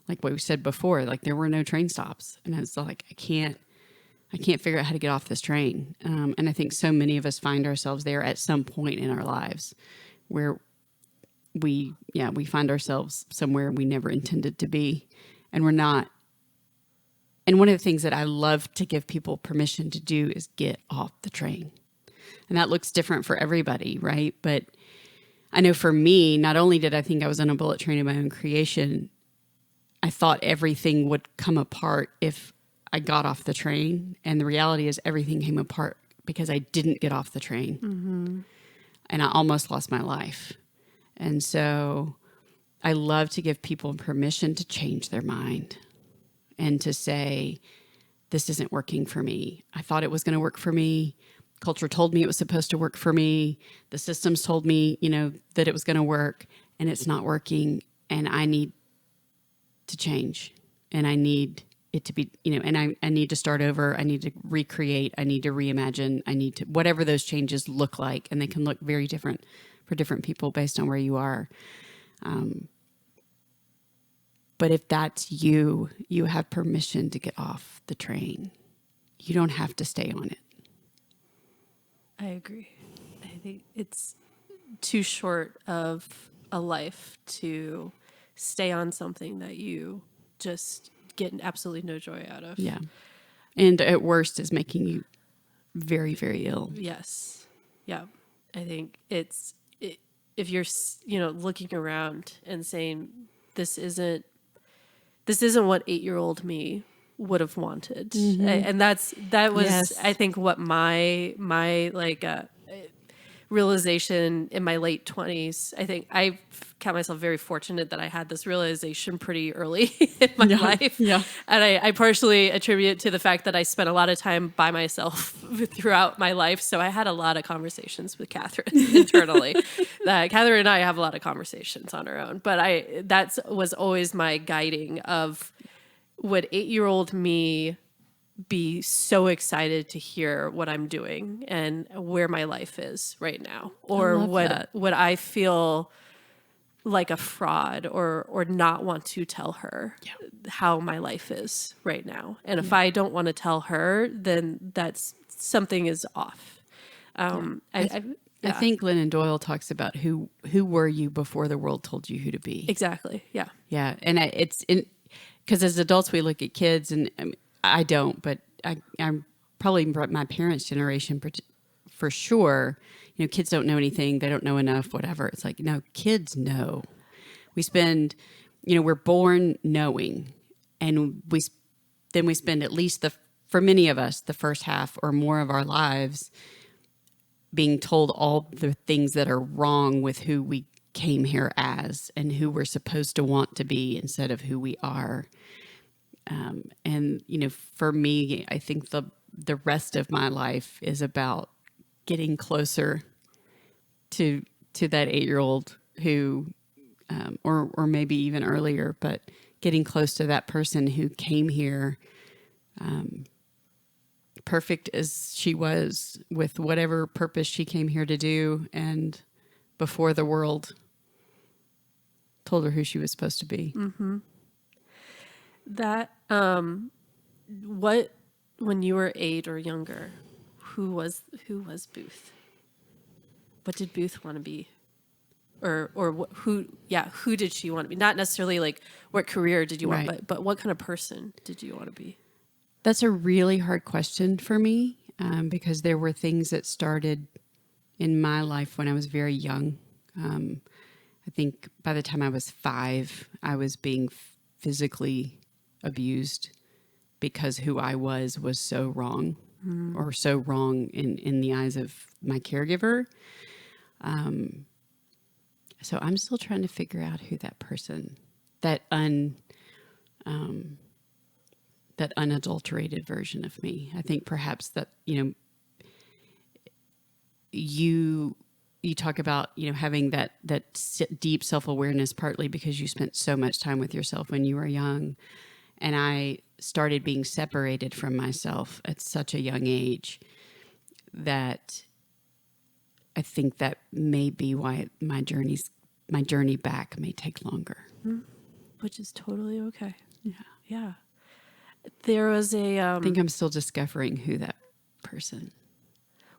like what we said before, like there were no train stops. And I was like, I can't figure out how to get off this train. And I think so many of us find ourselves there at some point in our lives where we find ourselves somewhere we never intended to be, and we're not. And one of the things that I love to give people permission to do is get off the train. And that looks different for everybody, right? But I know for me, not only did I think I was on a bullet train of my own creation, I thought everything would come apart if I got off the train. And the reality is everything came apart because I didn't get off the train. Mm-hmm. And I almost lost my life. And so I love to give people permission to change their mind and to say, this isn't working for me. I thought it was going to work for me. Culture told me it was supposed to work for me. The systems told me, that it was going to work, and it's not working. And I need to change, and I need it to be, and I need to start over. I need to recreate. I need to reimagine. I need to, whatever those changes look like. And they can look very different for different people based on where you are. But if that's you, you have permission to get off the train. You don't have to stay on it. I agree. I think it's too short of a life to stay on something that you just get absolutely no joy out of. Yeah. And at worst is making you very, very ill. Yes. Yeah. I think if you're, looking around and saying, this isn't what 8-year-old me would have wanted. Mm-hmm. And that was, yes. I think, what my realization in my late 20s. I think I count myself very fortunate that I had this realization pretty early in my life. Yeah. And I partially attribute it to the fact that I spent a lot of time by myself throughout my life. So I had a lot of conversations with Catherine internally. That Catherine and I have a lot of conversations on our own. But that was always my guiding of, would 8-year-old me be so excited to hear what I'm doing and where my life is right now? Or would I feel like a fraud or not want to tell her how my life is right now? And if I don't want to tell her, then that's something is off. I think Glennon Doyle talks about who were you before the world told you who to be. Exactly. Yeah. Yeah. And because as adults, we look at kids, and I don't, but I'm probably my parents' generation for sure. Kids don't know anything. They don't know enough, whatever. It's like, no, kids know. We spend, we're born knowing, and we spend at least for many of us, the first half or more of our lives being told all the things that are wrong with who we came here as and who we're supposed to want to be instead of who we are. And for me, I think the rest of my life is about getting closer to that 8-year-old who, or maybe even earlier, but getting close to that person who came here, perfect as she was, with whatever purpose she came here to do, and before the world told her who she was supposed to be. Mm-hmm. That, when you were 8 or younger, who was Booth? What did Booth want to be? Or who did she want to be? Not necessarily like what career did you want, but what kind of person did you want to be? That's a really hard question for me, because there were things that started in my life when I was very young. I think by the time I was 5, I was being physically abused because who I was so wrong, or so wrong in the eyes of my caregiver. So I'm still trying to figure out who that person, that unadulterated version of me. I think perhaps that, you talk about, having that deep self-awareness, partly because you spent so much time with yourself when you were young. And I started being separated from myself at such a young age that I think that may be why my journey back may take longer. which is totally okay. Yeah. Yeah. There was I think I'm still discovering who that person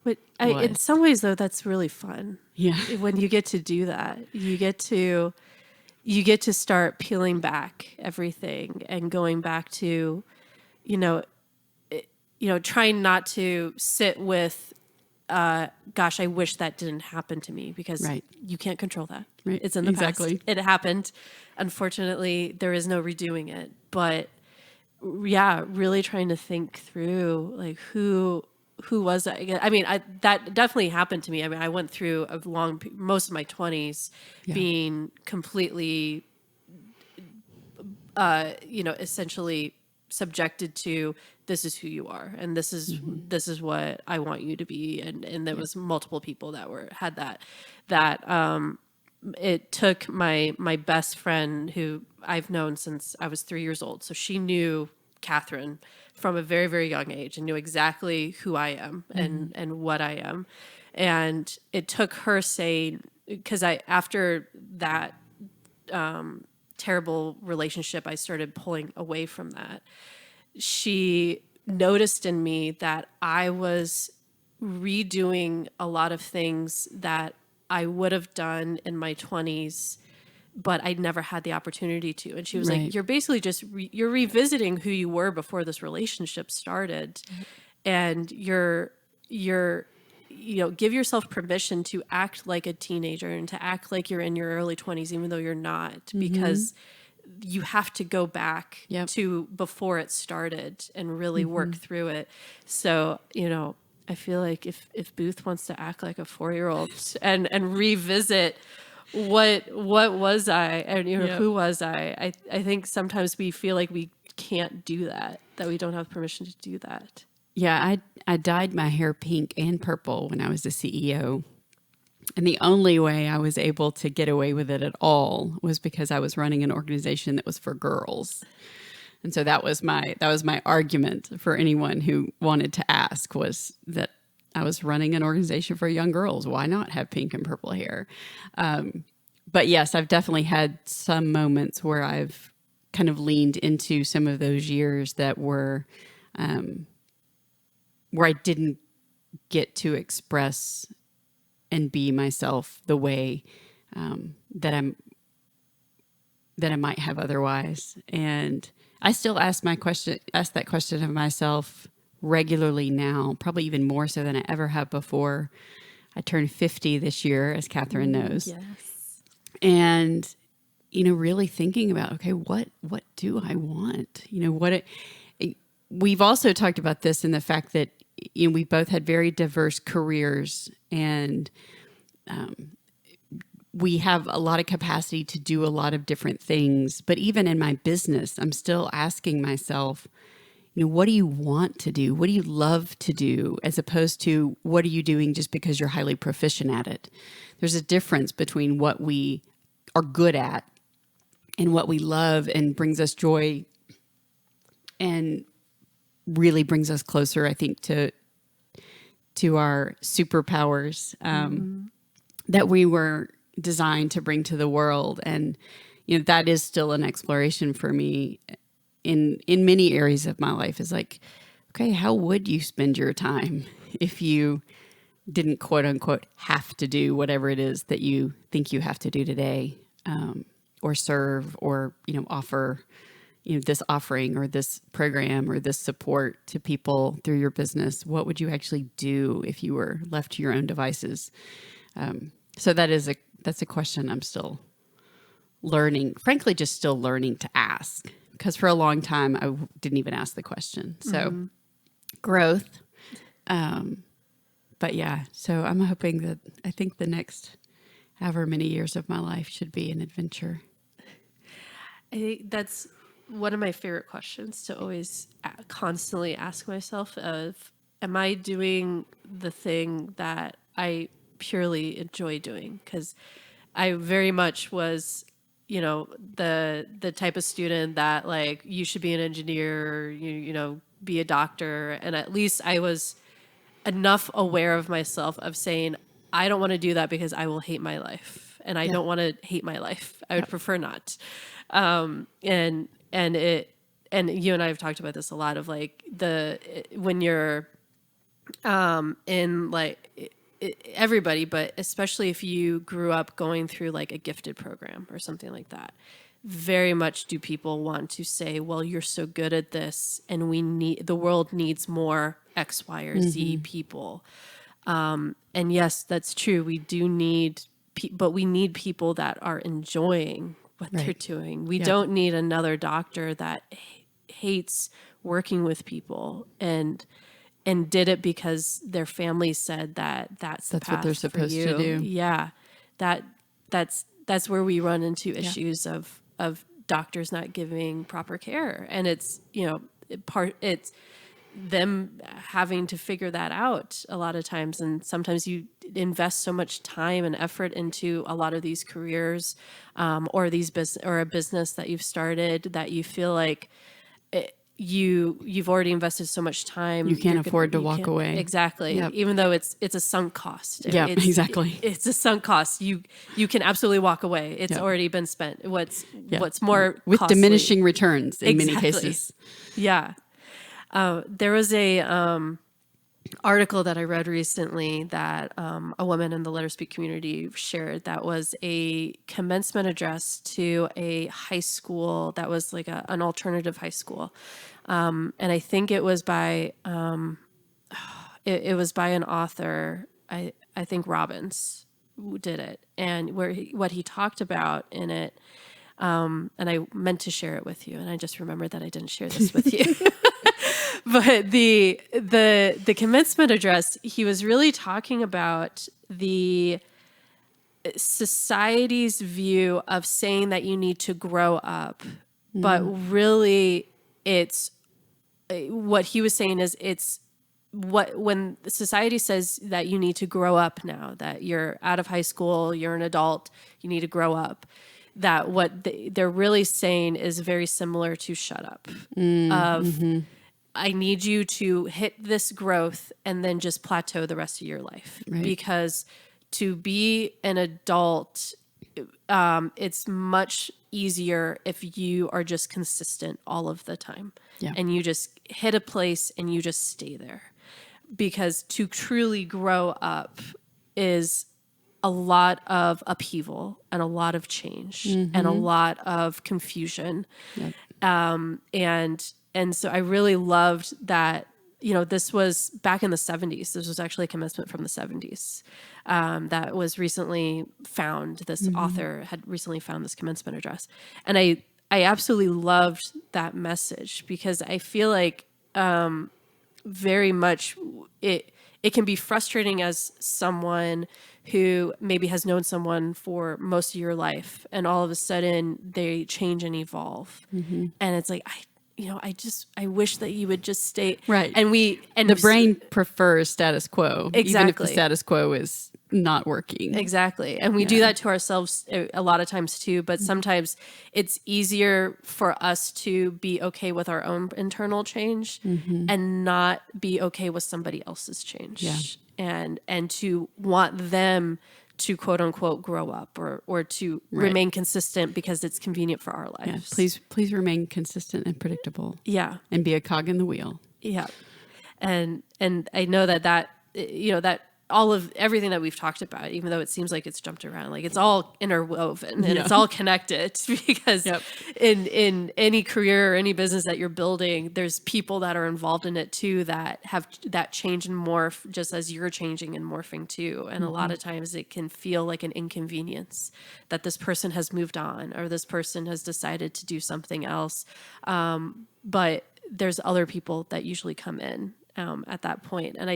but in was. some ways though, that's really fun. Yeah. When you get to do that, you get to start peeling back everything and going back to, you know, trying not to sit with, gosh, I wish that didn't happen to me, because Right. you can't control that. Right. It's in the Exactly. past. It happened. Unfortunately, there is no redoing it. But yeah, really trying to think through like who was I? I mean, that definitely happened to me. I mean, I went through most of my 20s Yeah. being completely, essentially subjected to, this is who you are, and this is what I want you to be, and there was multiple people that had that. It took my best friend, who I've known since I was 3 years old, so she knew Catherine from a very, very young age and knew exactly who I am and what I am. And it took her saying, because after that terrible relationship, I started pulling away from that. She noticed in me that I was redoing a lot of things that I would have done in my 20s, but I never had the opportunity to. And she was Right. like, you're basically just, you're revisiting who you were before this relationship started. And you're, give yourself permission to act like a teenager and to act like you're in your early 20s, even though you're not, because you have to go back Yep. to before it started and really work through it. So, I feel like if Booth wants to act like a 4-year-old and revisit what was I, and Yep. who was I think sometimes we feel like we can't do that we don't have permission to do that. Yeah, I dyed my hair pink and purple when I was the CEO. And the only way I was able to get away with it at all was because I was running an organization that was for girls. And so that was my argument for anyone who wanted to ask, was that I was running an organization for young girls. Why not have pink and purple hair? But yes, I've definitely had some moments where I've kind of leaned into some of those years that were where I didn't get to express and be myself the way that I might have otherwise. And I still ask that question of myself regularly now, probably even more so than I ever have before. I turned 50 this year, as Catherine knows. Yes. And, really thinking about, okay, what do I want? We've also talked about this in the fact that, we both had very diverse careers, and we have a lot of capacity to do a lot of different things. But even in my business, I'm still asking myself, what do you want to do? What do you love to do? As opposed to, what are you doing just because you're highly proficient at it? There's a difference between what we are good at and what we love and brings us joy and really brings us closer, I think, to our superpowers that we were designed to bring to the world. And, that is still an exploration for me in many areas of my life, is like, okay, how would you spend your time if you didn't, quote unquote, have to do whatever it is that you think you have to do today, or serve, or, offer, this offering or this program or this support to people through your business? What would you actually do if you were left to your own devices? So that's a question I'm still learning, frankly, just still learning to ask, because for a long time I didn't even ask the question. So growth. But yeah, so I'm hoping that, I think the next however many years of my life should be an adventure. I think that's one of my favorite questions to always constantly ask myself of, am I doing the thing that I purely enjoy doing? Because I very much was, the type of student that, like, you should be an engineer, be a doctor. And at least I was enough aware of myself of saying, I don't want to do that because I will hate my life. life, and I don't want to hate my life. I would prefer not. And you and I have talked about this a lot of like when you're in like everybody, but especially if you grew up going through like a gifted program or something like that, very much do people want to say, well, you're so good at this and the world needs more X, Y, or Z people. And yes, that's true. We do need, but we need people that are enjoying what they're doing. We don't need another doctor that hates working with people and did it because their family said that's the path what they're supposed for you. to do. Yeah. That's where we run into issues of doctors not giving proper care. And it's, it's them having to figure that out a lot of times. And sometimes you invest so much time and effort into a lot of these careers, or a business that you've started that you feel like you've already invested so much time. You can't afford to walk away. Exactly. Yep. Even though it's a sunk cost. Yeah, exactly. It's a sunk cost. You can absolutely walk away. It's already been spent. What's more with costly. diminishing returns in many cases. Yeah. There was a article that I read recently that a woman in the Let Her Speak community shared that was a commencement address to a high school that was like an alternative high school. And I think it was by it was by an author, I think Robbins, who did it. And what he talked about in it, and I meant to share it with you, and I just remembered that I didn't share this with you. But the commencement address, he was really talking about the society's view of saying that you need to grow up. But really it's what he was saying is when society says that you need to grow up now, that you're out of high school, you're an adult, you need to grow up, that what they're really saying is very similar to shut up. I need you to hit this growth and then just plateau the rest of your life. Right. Because to be an adult, it's much easier if you are just consistent all of the time. Yeah. And you just hit a place and you just stay there. Because to truly grow up is a lot of upheaval and a lot of change and a lot of confusion. Yep. And so I really loved that, this was back in the 70s. This was actually a commencement from the 70s that was recently found. This author had recently found this commencement address. And I absolutely loved that message because I feel like very much it can be frustrating as someone who maybe has known someone for most of your life and all of a sudden they change and evolve. And it's like, I wish that you would just stay. Right. And the brain prefers status quo, exactly. even if the status quo is not working. Exactly. And we do that to ourselves a lot of times too, but sometimes it's easier for us to be okay with our own internal change and not be okay with somebody else's change. Yeah. And to want them to quote unquote grow up or to remain consistent because it's convenient for our lives. Yeah, please remain consistent and predictable. Yeah. And be a cog in the wheel. Yeah. And I know that that all of everything that we've talked about, even though it seems like it's jumped around, like it's all interwoven and it's all connected because in any career or any business that you're building, there's people that are involved in it too that have that change and morph just as you're changing and morphing too. And a lot of times it can feel like an inconvenience that this person has moved on or this person has decided to do something else. But there's other people that usually come in at that point. And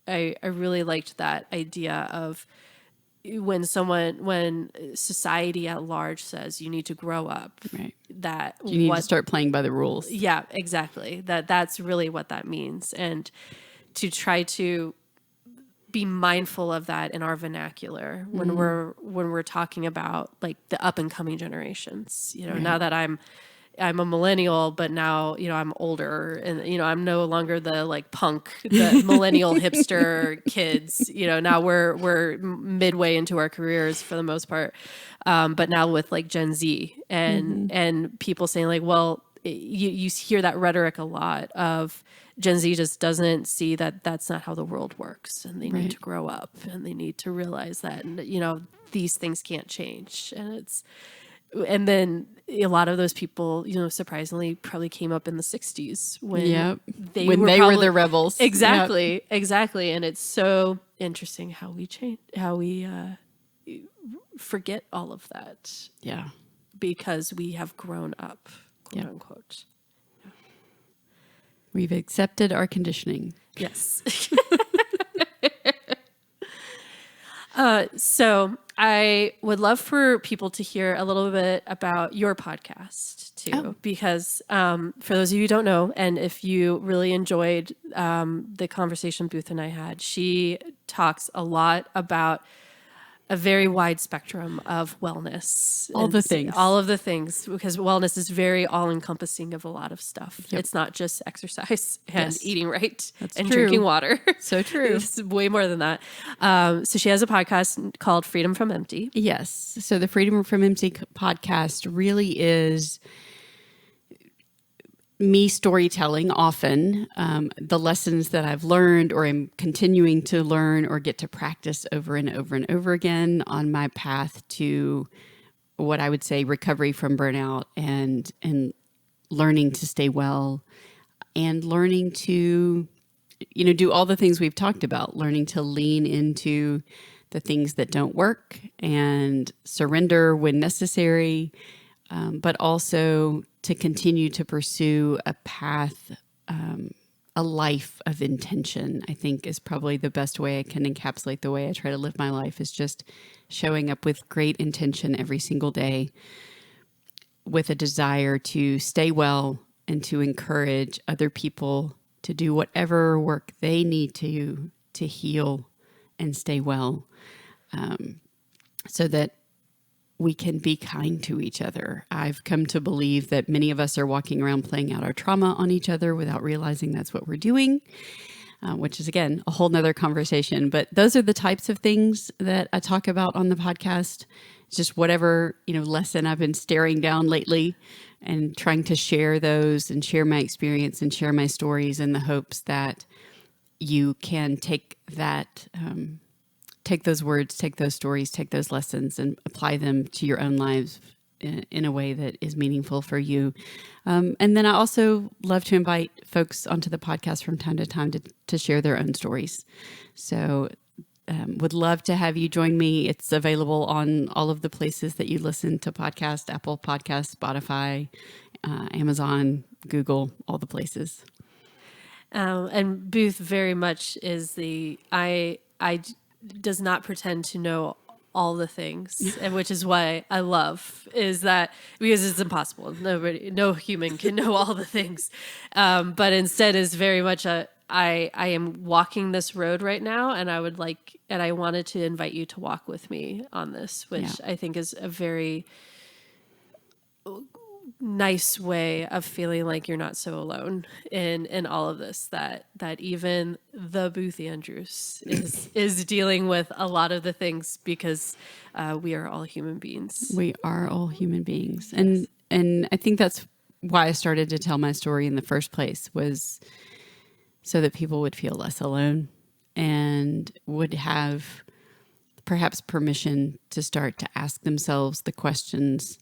I really liked that idea of when society at large says you need to grow up, right? That you need to start playing by the rules. Yeah, exactly. That's really what that means. And to try to be mindful of that in our vernacular when we're talking about like the up and coming generations, now that I'm I'm a millennial, but now, I'm older and, I'm no longer the like punk, the millennial hipster kids, now we're midway into our careers for the most part. But now with like Gen Z and people saying like, well, you hear that rhetoric a lot of Gen Z just doesn't see that that's not how the world works, and they need to grow up and they need to realize that, these things can't change. And then a lot of those people, surprisingly probably came up in the 60s when they were the rebels. Exactly. Exactly. And it's so interesting how we change, how we forget all of that. Yeah. Because we have grown up, quote unquote. Yeah. We've accepted our conditioning. Yes. So I would love for people to hear a little bit about your podcast too, because for those of you who don't know, and if you really enjoyed the conversation Booth and I had, she talks a lot about a very wide spectrum of wellness. All of the things, because wellness is very all-encompassing of a lot of stuff. Yep. It's not just exercise and eating right and drinking water. So true. It's way more than that. So she has a podcast called Freedom from Empty. Yes. So the Freedom from Empty podcast really is me storytelling often, the lessons that I've learned or am continuing to learn or get to practice over and over and over again on my path to what I would say recovery from burnout and learning to stay well and learning to, do all the things we've talked about, learning to lean into the things that don't work and surrender when necessary, but also to continue to pursue a path, a life of intention, I think is probably the best way I can encapsulate the way I try to live my life, is just showing up with great intention every single day with a desire to stay well and to encourage other people to do whatever work they need to heal and stay well, so that we can be kind to each other. I've come to believe that many of us are walking around playing out our trauma on each other without realizing that's what we're doing, which is, again, a whole nother conversation. But those are the types of things that I talk about on the podcast. It's just whatever, lesson I've been staring down lately and trying to share those and share my experience and share my stories in the hopes that you can take that, take those words, take those stories, take those lessons and apply them to your own lives in a way that is meaningful for you. And then I also love to invite folks onto the podcast from time to time to share their own stories. So would love to have you join me. It's available on all of the places that you listen to podcasts, Apple Podcasts, Spotify, Amazon, Google, all the places. And Booth very much is I does not pretend to know all the things, and which is why I love is that, because it's impossible. No human can know all the things, but instead is very much I am walking this road right now, and I wanted to invite you to walk with me on this, which I think is a very nice way of feeling like you're not so alone in all of this, that even the Booth Andrews is dealing with a lot of the things, because we are all human beings. We are all human beings. And I think that's why I started to tell my story in the first place, was so that people would feel less alone and would have perhaps permission to start to ask themselves the questions,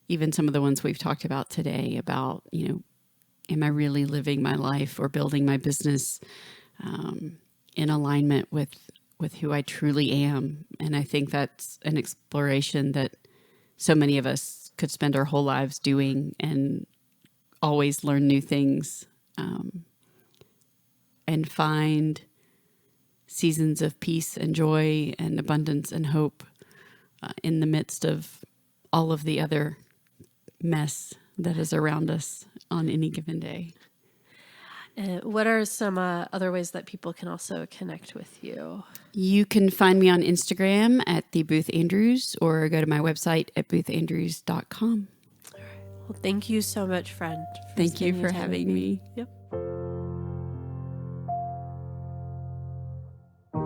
even some of the ones we've talked about today, about, am I really living my life or building my business in alignment with who I truly am? And I think that's an exploration that so many of us could spend our whole lives doing and always learn new things, and find seasons of peace and joy and abundance and hope in the midst of all of the other mess that is around us on any given day. What are some other ways that people can also connect with you? You can find me on Instagram at the Booth Andrews, or go to my website at boothandrews.com. All right. Well, thank you so much, friend. Thank you spending for time with having me. Yep.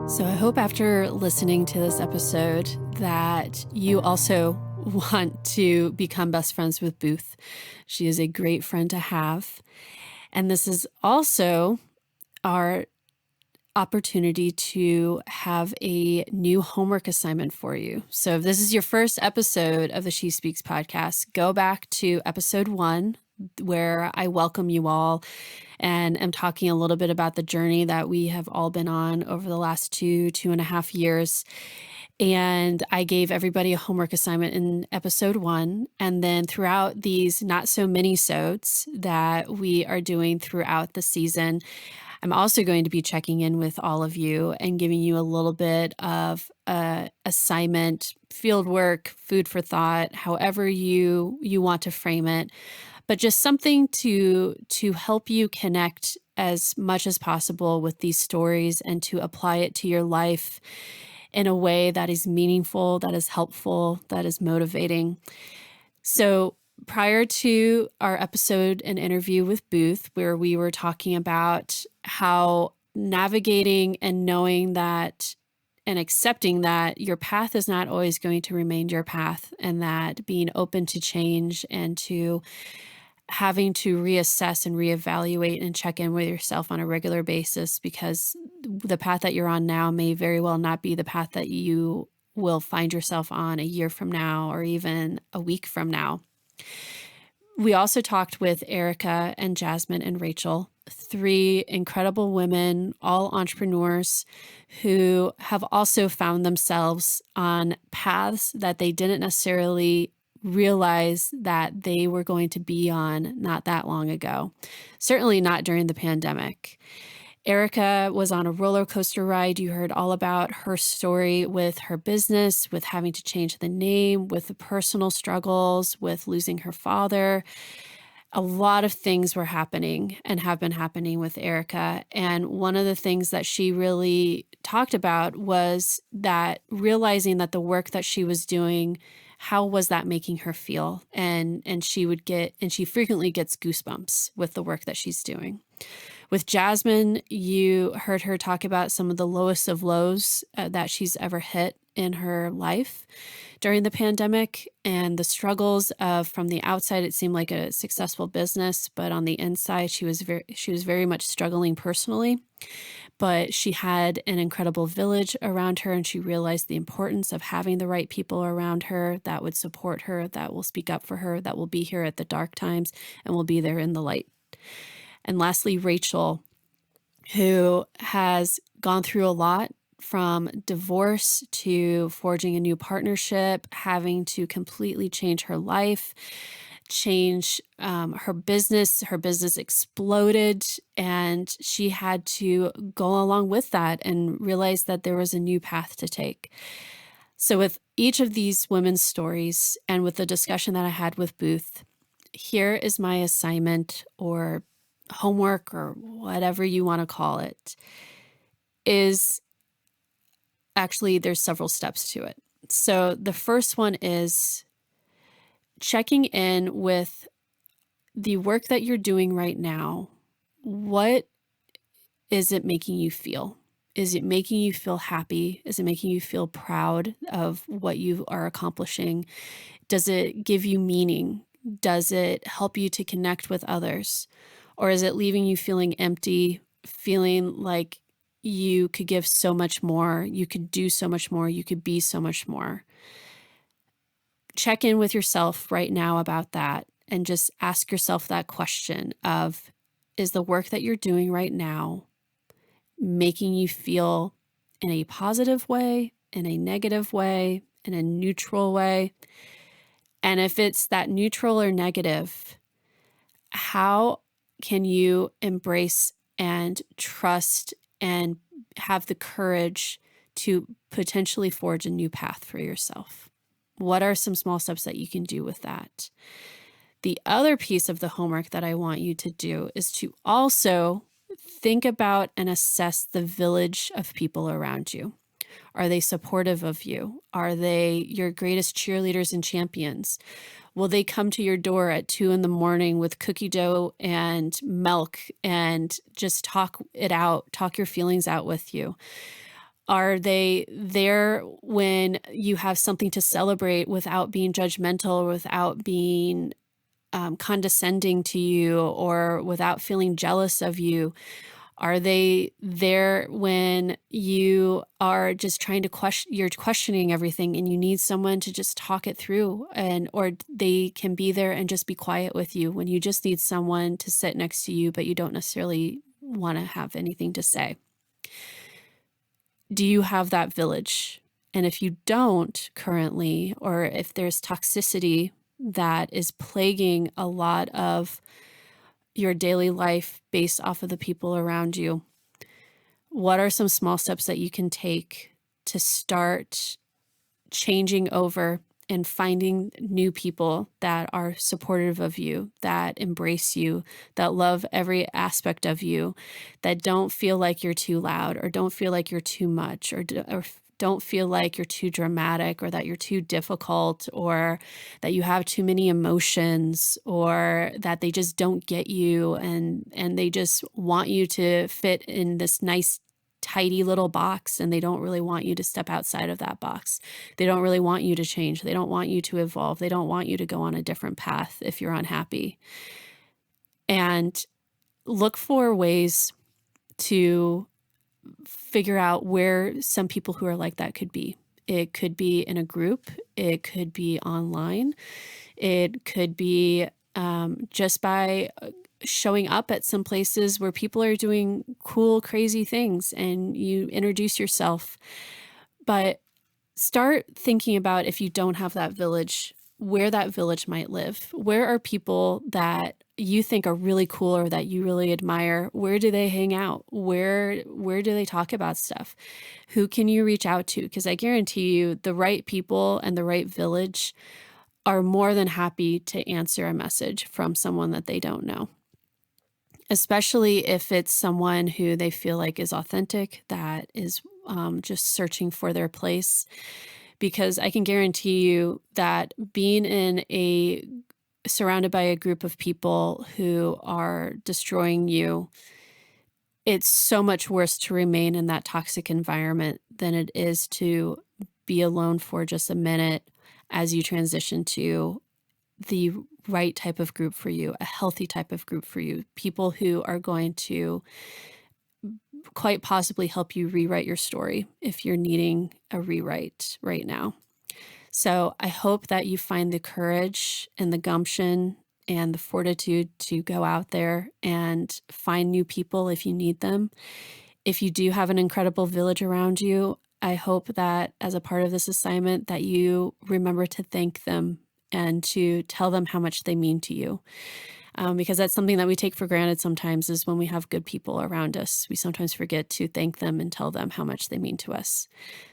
So I hope after listening to this episode that you also want to become best friends with Booth. She is a great friend to have. And this is also our opportunity to have a new homework assignment for you. So if this is your first episode of the She Speaks podcast, go back to episode 1, where I welcome you all and am talking a little bit about the journey that we have all been on over the last 2.5 years. And I gave everybody a homework assignment in episode 1. And then throughout these not so mini-sodes that we are doing throughout the season, I'm also going to be checking in with all of you and giving you a little bit of assignment, field work, food for thought, however you want to frame it, but just something to help you connect as much as possible with these stories and to apply it to your life in a way that is meaningful, that is helpful, that is motivating. So prior to our episode and interview with Booth, where we were talking about how navigating and knowing that and accepting that your path is not always going to remain your path, and that being open to change and to having to reassess and reevaluate and check in with yourself on a regular basis, because the path that you're on now may very well not be the path that you will find yourself on a year from now or even a week from now. We also talked with Erika and Jasmine and Rachel, 3 incredible women, all entrepreneurs who have also found themselves on paths that they didn't necessarily realize that they were going to be on not that long ago, certainly not during the pandemic. Erika was on a roller coaster ride. You heard all about her story with her business, with having to change the name, with the personal struggles, with losing her father. A lot of things were happening and have been happening with Erika. And one of the things that she really talked about was that realizing that the work that she was doing, how was that making her feel? And she frequently gets goosebumps with the work that she's doing. With Jasmine, you heard her talk about some of the lowest of lows that she's ever hit in her life during the pandemic, and the struggles of, from the outside, it seemed like a successful business, but on the inside, she was very much struggling personally. But she had an incredible village around her, and she realized the importance of having the right people around her that would support her, that will speak up for her, that will be here at the dark times, and will be there in the light. And lastly, Rachel, who has gone through a lot, from divorce to forging a new partnership, having to completely change her life, change her business. Her business exploded, and she had to go along with that and realize that there was a new path to take. So with each of these women's stories and with the discussion that I had with Booth, here is my assignment or homework or whatever you want to call it. Is actually, there's several steps to it. So the first one is checking in with the work that you're doing right now. What is it making you feel? Is it making you feel happy? Is it making you feel proud of what you are accomplishing? Does it give you meaning? Does it help you to connect with others? Or is it leaving you feeling empty, feeling like you could give so much more, you could do so much more, you could be so much more? Check in with yourself right now about that and just ask yourself that question of, is the work that you're doing right now making you feel in a positive way, in a negative way, in a neutral way? And if it's that neutral or negative, how can you embrace and trust and have the courage to potentially forge a new path for yourself? What are some small steps that you can do with that? The other piece of the homework that I want you to do is to also think about and assess the village of people around you. Are they supportive of you? Are they your greatest cheerleaders and champions? Will they come to your door at 2 a.m. with cookie dough and milk and just talk it out, talk your feelings out with you? Are they there when you have something to celebrate without being judgmental, without being condescending to you, or without feeling jealous of you? Are they there when you are just trying to you're questioning everything and you need someone to just talk it through, or they can be there and just be quiet with you when you just need someone to sit next to you, but you don't necessarily want to have anything to say? Do you have that village? And if you don't currently, or if there's toxicity that is plaguing a lot of your daily life based off of the people around you, what are some small steps that you can take to start changing over and finding new people that are supportive of you, that embrace you, that love every aspect of you, that don't feel like you're too loud, or don't feel like you're too much, or don't feel like you're too dramatic, or that you're too difficult, or that you have too many emotions, or that they just don't get you and they just want you to fit in this nice tidy little box, and they don't really want you to step outside of that box. They don't really want you to change. They don't want you to evolve. They don't want you to go on a different path if you're unhappy. And look for ways to figure out where some people who are like that could be. It could be in a group. It could be online. It could be just by showing up at some places where people are doing cool, crazy things, and you introduce yourself. But start thinking about, if you don't have that village, where that village might live. Where are people that you think are really cool or that you really admire? Where do they hang out? Where do they talk about stuff? Who can you reach out to? Because I guarantee you the right people and the right village are more than happy to answer a message from someone that they don't know. Especially if it's someone who they feel like is authentic, that is just searching for their place. Because I can guarantee you that being surrounded by a group of people who are destroying you, it's so much worse to remain in that toxic environment than it is to be alone for just a minute as you transition to the right type of group for you, a healthy type of group for you, people who are going to quite possibly help you rewrite your story if you're needing a rewrite right now. So I hope that you find the courage and the gumption and the fortitude to go out there and find new people if you need them. If you do have an incredible village around you, I hope that as a part of this assignment that you remember to thank them and to tell them how much they mean to you. Because that's something that we take for granted sometimes, is when we have good people around us, we sometimes forget to thank them and tell them how much they mean to us.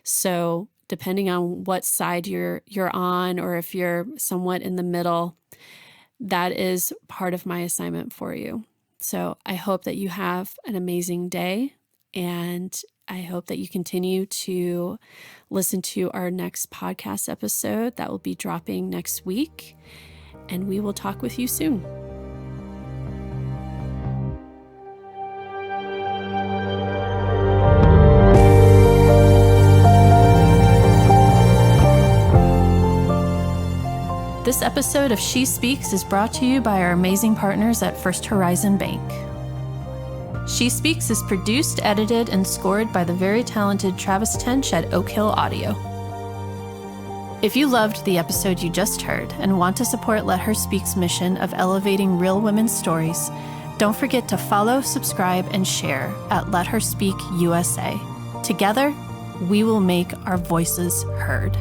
So depending on what side you're on, or if you're somewhat in the middle, that is part of my assignment for you. So I hope that you have an amazing day, and I hope that you continue to listen to our next podcast episode that will be dropping next week, and we will talk with you soon. This episode of She Speaks is brought to you by our amazing partners at First Horizon Bank. She Speaks is produced, edited, and scored by the very talented Travis Tench at Oak Hill Audio. If you loved the episode you just heard and want to support Let Her Speak's mission of elevating real women's stories, don't forget to follow, subscribe, and share at Let Her Speak USA. Together, we will make our voices heard.